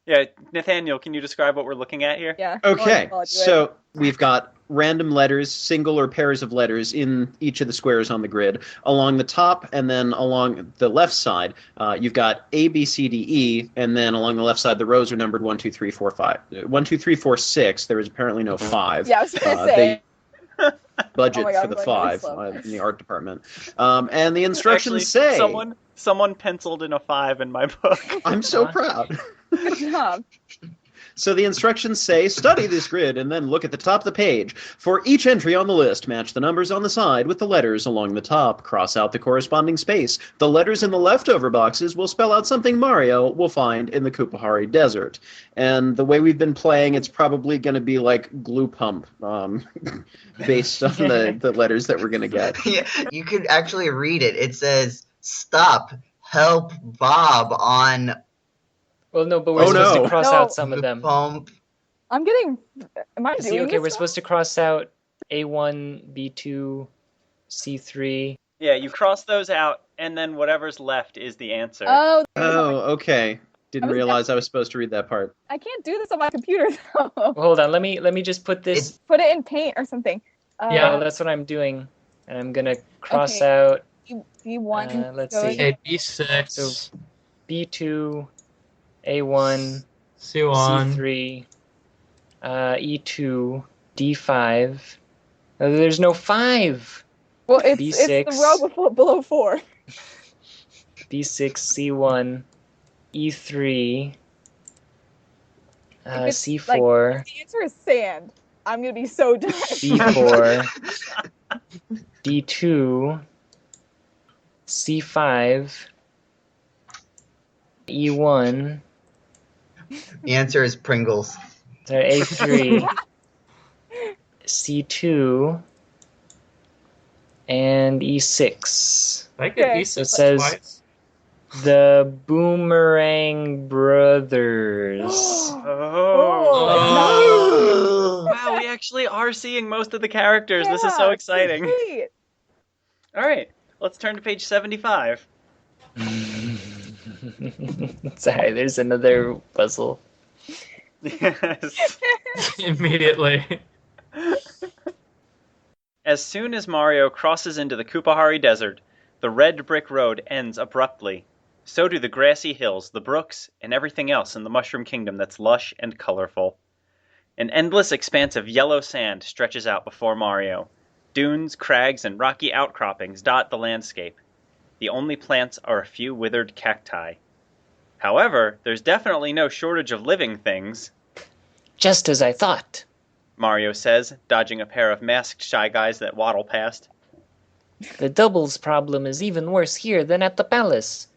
Speaker 1: Yeah, Nathaniel, can you describe what we're looking at here?
Speaker 4: Yeah.
Speaker 3: Okay,
Speaker 4: I'll do it.
Speaker 3: so we've got random letters, single or pairs of letters in each of the squares on the grid. Along the top and then along the left side, you've got A, B, C, D, E, and then along the left side, the rows are numbered 1, 2, 3, 4, 5. 1, 2, 3, 4, 6. There is apparently no 5.
Speaker 4: Yeah, I was going to say.
Speaker 3: Budget
Speaker 4: Oh my God,
Speaker 3: for the
Speaker 4: I'm going really
Speaker 3: 5
Speaker 4: slow.
Speaker 3: in the art department. And the instructions say...
Speaker 1: Someone penciled in a 5 in my book.
Speaker 3: I'm so proud.
Speaker 4: Good job.
Speaker 3: So the instructions say, study this grid and then look at the top of the page. For each entry on the list, match the numbers on the side with the letters along the top. Cross out the corresponding space. The letters in the leftover boxes will spell out something Mario will find in the Kupahari Desert. And the way we've been playing, it's probably going to be like glue pump, based on the letters that we're going to get.
Speaker 6: Yeah, you could actually read it. It says, stop, help Bob on
Speaker 2: Well, no, but we're supposed
Speaker 3: no.
Speaker 2: to cross
Speaker 4: No.
Speaker 2: out some of
Speaker 6: the
Speaker 2: them.
Speaker 6: pump.
Speaker 4: I'm getting. Am I doing
Speaker 2: See, okay,
Speaker 4: this
Speaker 2: we're
Speaker 4: wrong?
Speaker 2: supposed to cross out A1, B2, C3.
Speaker 1: Yeah, you cross those out, and then whatever's left is the answer.
Speaker 4: Oh,
Speaker 3: Oh, okay. Didn't
Speaker 4: I was-
Speaker 3: realize I was supposed to read that part.
Speaker 4: I can't do this on my computer though.
Speaker 2: Well, hold on, let me just put this.
Speaker 4: Put it in Paint or something.
Speaker 5: Yeah.
Speaker 2: that's what I'm doing. And I'm going to cross
Speaker 4: Okay.
Speaker 2: out
Speaker 4: B1.
Speaker 2: let's
Speaker 4: goes-
Speaker 2: see.
Speaker 5: Okay, B6.
Speaker 2: So- B2, A1,
Speaker 5: C1.
Speaker 2: C3, E2, D5. There's no 5.
Speaker 4: Well, it's
Speaker 2: B6.
Speaker 4: the row below 4.
Speaker 2: B6, C1, E3,
Speaker 4: If it's,
Speaker 2: C4,
Speaker 4: If the answer is sand, I'm gonna be so done.
Speaker 2: B4, D2, C5, E1,
Speaker 6: The answer is Pringles.
Speaker 2: sorry, A3, C2, and E6.
Speaker 5: Did I get
Speaker 4: Okay.
Speaker 5: E6
Speaker 2: It says-
Speaker 5: twice?
Speaker 2: The Boomerang Brothers.
Speaker 1: Oh. Wow, we actually are seeing most of the characters. This is so
Speaker 4: Yeah,
Speaker 1: exciting.
Speaker 4: great.
Speaker 1: All right, let's turn to page 75.
Speaker 2: Sorry, there's another puzzle.
Speaker 1: Yes.
Speaker 5: Immediately.
Speaker 1: As soon as Mario crosses into the Kupahari Desert, the red brick road ends abruptly. So do the grassy hills, the brooks, and everything else in the Mushroom Kingdom that's lush and colorful. An endless expanse of yellow sand stretches out before Mario. Dunes, crags, and rocky outcroppings dot the landscape. The only plants are a few withered cacti. However, there's definitely no shortage of living things,
Speaker 2: Just as I thought.
Speaker 1: Mario says, dodging a pair of masked shy guys that waddle past.
Speaker 2: The doubles problem is even worse here than at the palace.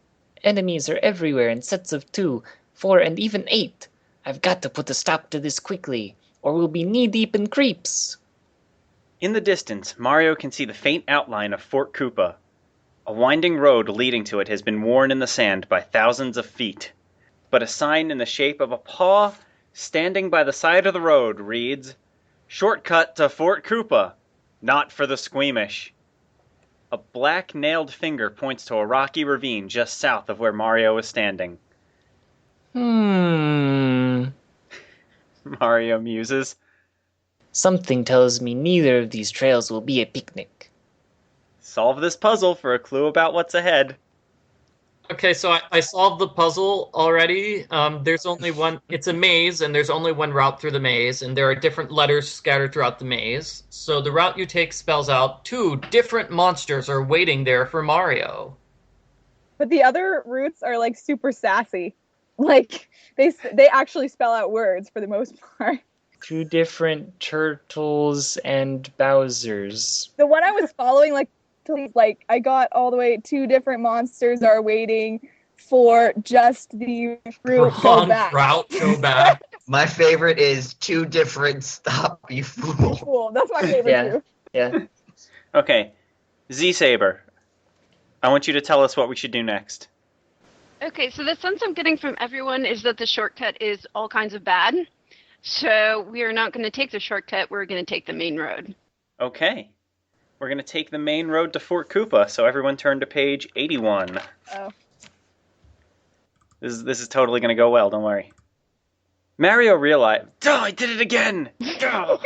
Speaker 2: Enemies are everywhere in sets of 2, 4, and even 8. I've got to put a stop to this quickly, or we'll be knee-deep in creeps.
Speaker 1: In the distance, Mario can see the faint outline of Fort Koopa. A winding road leading to it has been worn in the sand by thousands of feet. But a sign in the shape of a paw standing by the side of the road reads, "Shortcut to Fort Koopa, not for the squeamish." A black nailed finger points to a rocky ravine just south of where Mario is standing. Mario muses.
Speaker 2: Something tells me neither of these trails will be a picnic.
Speaker 1: Solve this puzzle for a clue about what's ahead.
Speaker 5: Okay, so I solved the puzzle already. There's only one. It's a maze, and there's only one route through the maze, and there are different letters scattered throughout the maze. So the route you take spells out 2 different monsters are waiting there for Mario.
Speaker 4: But the other routes are like super sassy. Like they actually spell out words for the most part.
Speaker 2: 2 different turtles and Bowsers.
Speaker 4: The one I was following, like I got all the way. 2 different monsters are waiting for just the fruit. Go
Speaker 5: Wrong
Speaker 4: back.
Speaker 5: route, go back.
Speaker 6: My favorite is 2 different stop, you fool.
Speaker 4: Cool. That's my favorite
Speaker 2: Yeah.
Speaker 4: too.
Speaker 2: Yeah.
Speaker 1: Okay, Z-Saber, I want you to tell us what we should do next.
Speaker 7: Okay, so the sense I'm getting from everyone is that the shortcut is all kinds of bad. So we are not going to take the shortcut, we're going to take the main road.
Speaker 1: Okay. We're going to take the main road to Fort Koopa, so everyone turn to page 81.
Speaker 4: Oh.
Speaker 1: This is totally going to go well, don't worry. Mario realized... Oh, I did it again! Oh.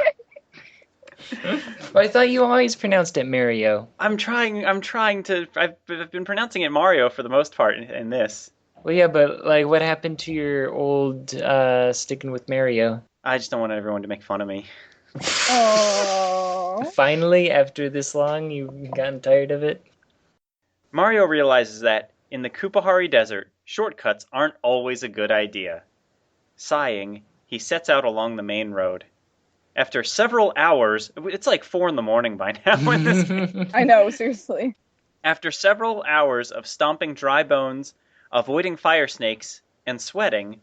Speaker 2: Well, I thought you always pronounced it Mario.
Speaker 1: I'm trying to... I've been pronouncing it Mario for the most part in this.
Speaker 2: Well, yeah, but like, what happened to your old sticking with Mario?
Speaker 1: I just don't want everyone to make fun of me.
Speaker 4: Oh.
Speaker 2: Finally, after this long, you've gotten tired of it?
Speaker 1: Mario realizes that, in the Kupahari Desert, shortcuts aren't always a good idea. Sighing, he sets out along the main road. After several hours... It's like 4 in the morning by now. When this,
Speaker 4: I know, seriously.
Speaker 1: after several hours of stomping dry bones, avoiding fire snakes, and sweating,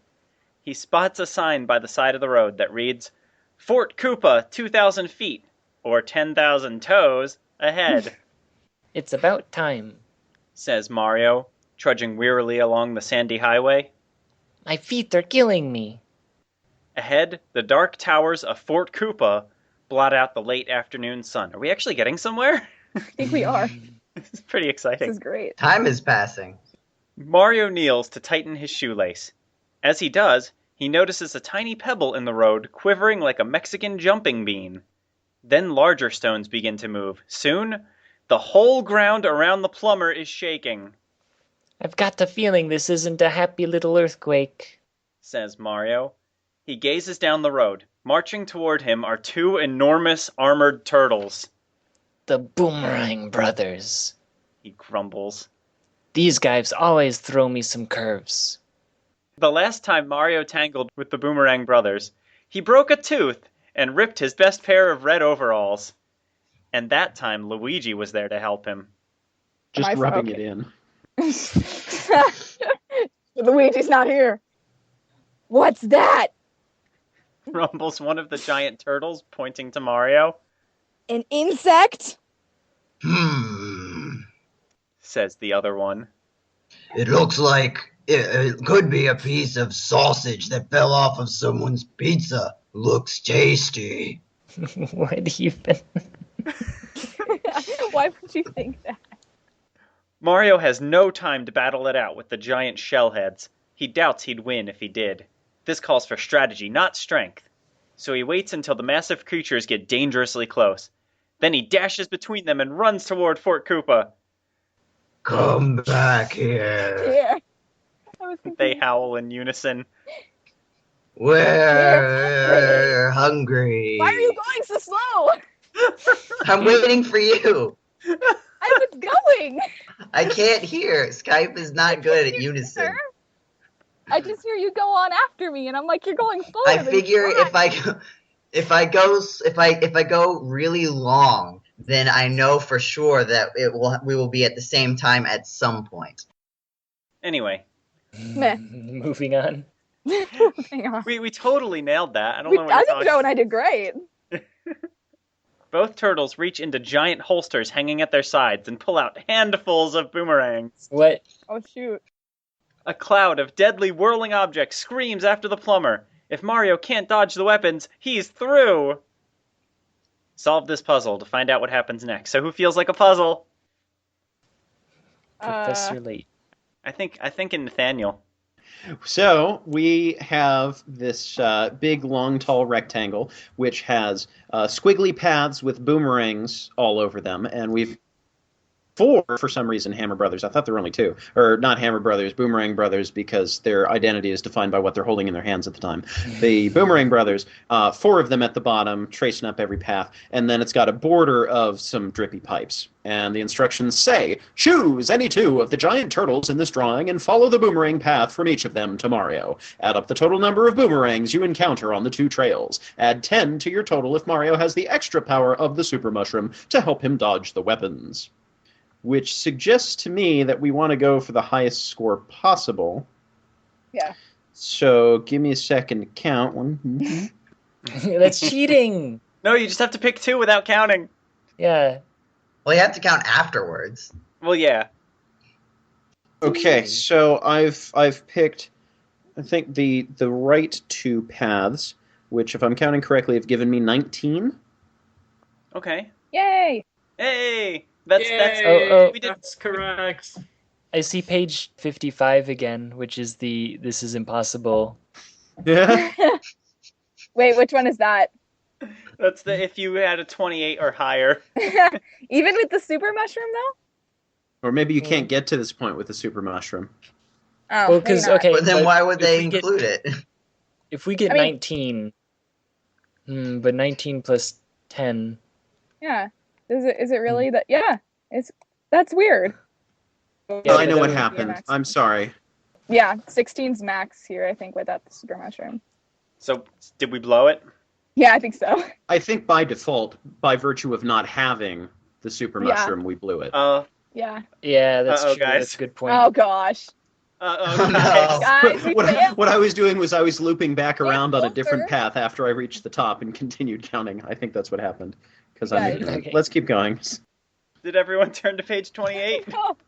Speaker 1: he spots a sign by the side of the road that reads, "Fort Koopa, 2,000 feet, or 10,000 toes, ahead,"
Speaker 2: It's about time.
Speaker 1: says Mario, trudging wearily along the sandy highway.
Speaker 2: My feet are killing me.
Speaker 1: Ahead, the dark towers of Fort Koopa blot out the late afternoon sun. Are we actually getting somewhere?
Speaker 4: I think we are.
Speaker 1: This is pretty
Speaker 4: This
Speaker 1: exciting.
Speaker 4: is great.
Speaker 6: Time is passing.
Speaker 1: Mario kneels to tighten his shoelace. As he does, he notices a tiny pebble in the road quivering like a Mexican jumping bean. Then larger stones begin to move. Soon, the whole ground around the plumber is shaking,
Speaker 2: I've got a feeling this isn't a happy little earthquake,
Speaker 1: says Mario. He gazes down the road. Marching toward him are two enormous armored turtles.
Speaker 2: The Boomerang Brothers.
Speaker 1: He grumbles.
Speaker 2: These guys always throw me some curves.
Speaker 1: The last time Mario tangled with the Boomerang Brothers, he broke a tooth and ripped his best pair of red overalls. And that time Luigi was there to help him.
Speaker 3: Just rubbing it in.
Speaker 4: Luigi's not here. What's that?
Speaker 1: Rumbles one of the giant turtles, pointing to Mario.
Speaker 4: An insect?
Speaker 1: Says the other one.
Speaker 6: It looks like it could be a piece of sausage that fell off of someone's pizza. Looks tasty.
Speaker 2: What even?
Speaker 4: Why would you think that?
Speaker 1: Mario has no time to battle it out with the giant shell heads. He doubts he'd win if he did. This calls for strategy, not strength. So he waits until the massive creatures get dangerously close. Then he dashes between them and runs toward Fort Koopa.
Speaker 6: Come back here.
Speaker 4: Yeah.
Speaker 1: They howl in unison.
Speaker 6: We're hungry.
Speaker 4: Why are you going so slow?
Speaker 6: I'm waiting for you.
Speaker 4: I was going.
Speaker 6: I can't hear. Skype is not good at unison.
Speaker 4: I just hear you go on after me, and I'm like, you're going slower.
Speaker 6: I figure if I go really long, then I know for sure that we will be at the same time at some point.
Speaker 1: Anyway.
Speaker 4: Meh.
Speaker 2: Moving on.
Speaker 4: Hang on.
Speaker 1: We totally nailed that. I don't know what you're
Speaker 4: I think
Speaker 1: talking
Speaker 4: Joe and I did great.
Speaker 1: Both turtles reach into giant holsters hanging at their sides and pull out handfuls of boomerangs.
Speaker 2: What?
Speaker 4: Oh, shoot.
Speaker 1: A cloud of deadly whirling objects screams after the plumber. If Mario can't dodge the weapons, he's through. Solve this puzzle to find out what happens next. So who feels like a puzzle?
Speaker 2: Professor Late.
Speaker 1: I think in Nathaniel.
Speaker 3: So we have this big, long, tall rectangle, which has squiggly paths with boomerangs all over them, and we've four, for some reason, Hammer Brothers. I thought there were only two. Or not Hammer Brothers, Boomerang Brothers, because their identity is defined by what they're holding in their hands at the time. The Boomerang Brothers, four of them at the bottom, tracing up every path, and then it's got a border of some drippy pipes. And the instructions say, choose any two of the giant turtles in this drawing and follow the boomerang path from each of them to Mario. Add up the total number of boomerangs you encounter on the two trails. Add 10 to your total if Mario has the extra power of the Super Mushroom to help him dodge the weapons. Which suggests to me that we want to go for the highest score possible.
Speaker 4: Yeah.
Speaker 3: So give me a second to count.
Speaker 2: That's cheating.
Speaker 1: No, you just have to pick two without counting.
Speaker 2: Yeah.
Speaker 6: Well, you have to count afterwards.
Speaker 1: Well, yeah.
Speaker 3: Okay, so I've picked, I think, the right two paths, which, if I'm counting correctly, have given me 19.
Speaker 1: Okay.
Speaker 4: Yay!
Speaker 1: Hey!
Speaker 5: That's correct.
Speaker 2: I see page 55 again, which is this is impossible.
Speaker 3: Yeah.
Speaker 4: Wait, which one is that?
Speaker 1: That's the if you had a 28 or higher.
Speaker 4: Even with the super mushroom, though?
Speaker 3: Or maybe you can't get to this point with the Super Mushroom.
Speaker 4: Oh,
Speaker 2: Well, because, okay.
Speaker 6: But then why would they
Speaker 2: if we get-
Speaker 6: include it?
Speaker 2: If we get 19, but 19 plus 10.
Speaker 4: Yeah. Is it really that? Yeah. That's weird.
Speaker 2: Yeah,
Speaker 3: I know
Speaker 2: but
Speaker 3: what
Speaker 2: that would-
Speaker 3: happened.
Speaker 4: max.
Speaker 3: I'm sorry.
Speaker 4: Yeah, 16's max here, I think, without the super mushroom.
Speaker 1: So, did we blow it?
Speaker 4: Yeah, I think so.
Speaker 3: I think by default, by virtue of not having the Super
Speaker 4: Yeah.
Speaker 3: Mushroom, we blew it.
Speaker 4: Yeah.
Speaker 2: Yeah, that's
Speaker 1: Uh-oh,
Speaker 2: true.
Speaker 1: guys.
Speaker 2: That's a good point.
Speaker 4: Oh, gosh.
Speaker 1: Uh-oh,
Speaker 6: No.
Speaker 1: guys.
Speaker 4: Guys, we failed.
Speaker 3: What I was doing was I was looping back around on a
Speaker 4: closer.
Speaker 3: different path after I reached the top and continued counting. I think that's what happened. Because I'm
Speaker 4: Guys.
Speaker 3: ignorant.
Speaker 2: Okay.
Speaker 3: Let's keep going.
Speaker 1: Did everyone turn to page 28?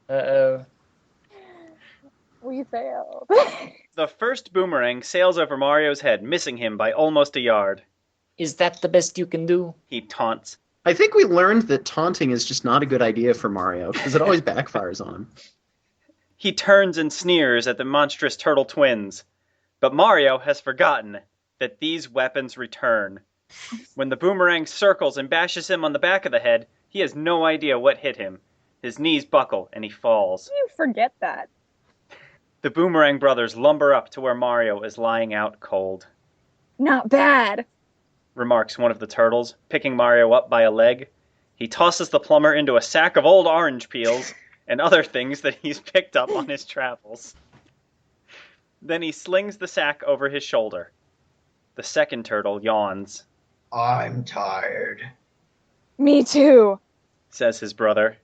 Speaker 2: Uh-oh.
Speaker 4: We failed.
Speaker 1: The first boomerang sails over Mario's head, missing him by almost a yard.
Speaker 2: Is that the best you can do?
Speaker 1: He taunts.
Speaker 3: I think we learned that taunting is just not a good idea for Mario, because it always backfires on him.
Speaker 1: He turns and sneers at the monstrous turtle twins. But Mario has forgotten that these weapons return. When the boomerang circles and bashes him on the back of the head, he has no idea what hit him. His knees buckle and he falls.
Speaker 4: You forget that.
Speaker 1: The Boomerang brothers lumber up to where Mario is lying out cold.
Speaker 4: Not bad.
Speaker 1: Remarks one of the turtles, picking Mario up by a leg. He tosses the plumber into a sack of old orange peels and other things that he's picked up on his travels. Then he slings the sack over his shoulder. The second turtle yawns.
Speaker 6: I'm tired.
Speaker 4: Me too.
Speaker 1: Says his brother.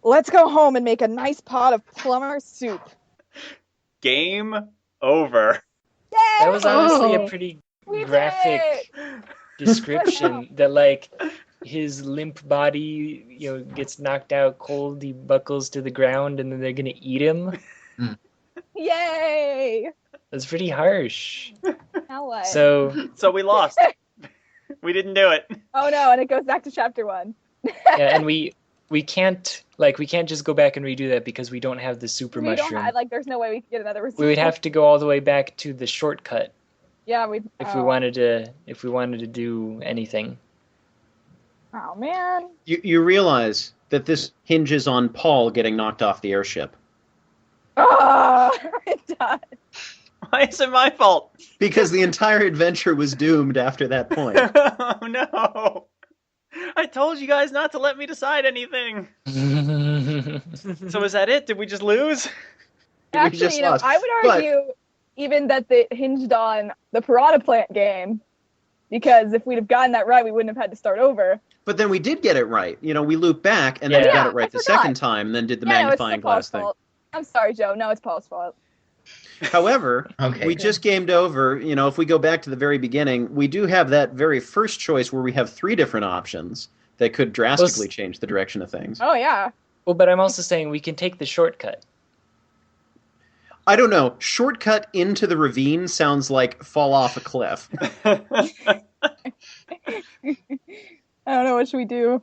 Speaker 4: Let's go home and make a nice pot of plumber soup.
Speaker 1: Game over.
Speaker 4: Yay!
Speaker 2: That was honestly a
Speaker 8: Oh.
Speaker 2: pretty
Speaker 4: We did
Speaker 2: graphic
Speaker 4: it!
Speaker 2: description that, like, his limp body, gets knocked out cold, he buckles to the ground, and then they're gonna eat him.
Speaker 4: Yay!
Speaker 2: That's pretty harsh.
Speaker 4: Now what?
Speaker 1: So we lost. We didn't do it.
Speaker 4: Oh no, and it goes back to chapter 1.
Speaker 2: Yeah, and we can't just go back and redo that because we don't have the super
Speaker 4: We
Speaker 2: mushroom.
Speaker 4: don't have, there's no way we could get another receipt.
Speaker 2: We would have to go all the way back to the shortcut
Speaker 4: Yeah, we.
Speaker 2: if we wanted to do anything.
Speaker 4: Oh man.
Speaker 3: You realize that this hinges on Paul getting knocked off the airship.
Speaker 4: Oh, it does.
Speaker 1: Why is it my fault?
Speaker 3: Because the entire adventure was doomed after that point.
Speaker 1: Oh no. I told you guys not to let me decide anything. So is that it? Did we just lose?
Speaker 3: We
Speaker 4: Actually,
Speaker 3: just lost.
Speaker 4: I would
Speaker 3: But-
Speaker 4: argue even that it hinged on the Piranha Plant game, because if we'd have gotten that right, we wouldn't have had to start over.
Speaker 3: But then we did get it right. We looped back and then we
Speaker 2: Yeah.
Speaker 3: got it right
Speaker 4: I
Speaker 3: the
Speaker 4: forgot.
Speaker 3: second time, and then did the
Speaker 4: Yeah, no, it's
Speaker 3: magnifying
Speaker 4: still Paul's
Speaker 3: glass thing.
Speaker 4: fault. I'm sorry, Joe. No, it's Paul's fault.
Speaker 3: However,
Speaker 6: Okay.
Speaker 3: we just gamed over. If we go back to the very beginning, we do have that very first choice where we have 3 different options that could drastically change the direction of things.
Speaker 4: Oh yeah.
Speaker 2: Well, but I'm also saying we can take the shortcut.
Speaker 3: I don't know. Shortcut into the ravine sounds like fall off a cliff.
Speaker 4: I don't know. What should we do?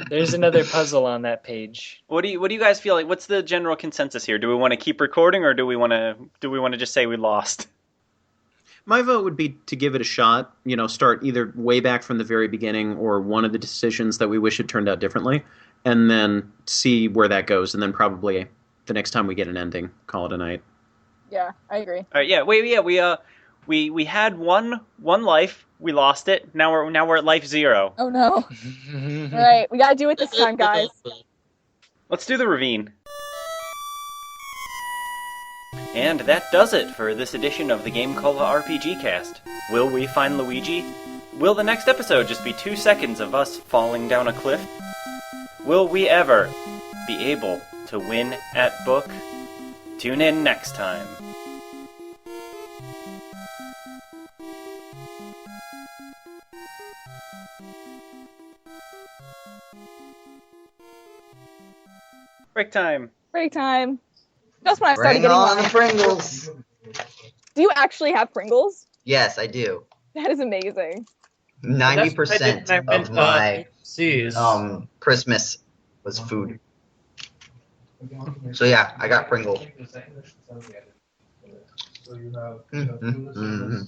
Speaker 2: There's another puzzle on that page.
Speaker 1: What do you guys feel like? What's the general consensus here? Do we want to keep recording or do we want to just say we lost?
Speaker 3: My vote would be to give it a shot. Start either way back from the very beginning or one of the decisions that we wish had turned out differently, and then see where that goes, and then probably the next time we get an ending, call it a night.
Speaker 4: Yeah, I agree.
Speaker 1: All right, yeah, we had one life, we lost it. Now we're at life 0.
Speaker 4: Oh no. All right, we gotta do it this time, guys.
Speaker 1: Let's do the ravine. And that does it for this edition of the GameCola RPGCast. Will we find Luigi? Will the next episode just be 2 seconds of us falling down a cliff? Will we ever be able to win at book? Tune in next time. Break time.
Speaker 4: Break time. That's when I started
Speaker 6: Bring
Speaker 4: getting
Speaker 6: on the
Speaker 4: mine.
Speaker 6: Pringles.
Speaker 4: Do you actually have Pringles?
Speaker 6: Yes, I do.
Speaker 4: That is amazing.
Speaker 6: 90% of my
Speaker 5: Seas.
Speaker 6: Christmas was food. So yeah, I got Pringles. Mm-hmm.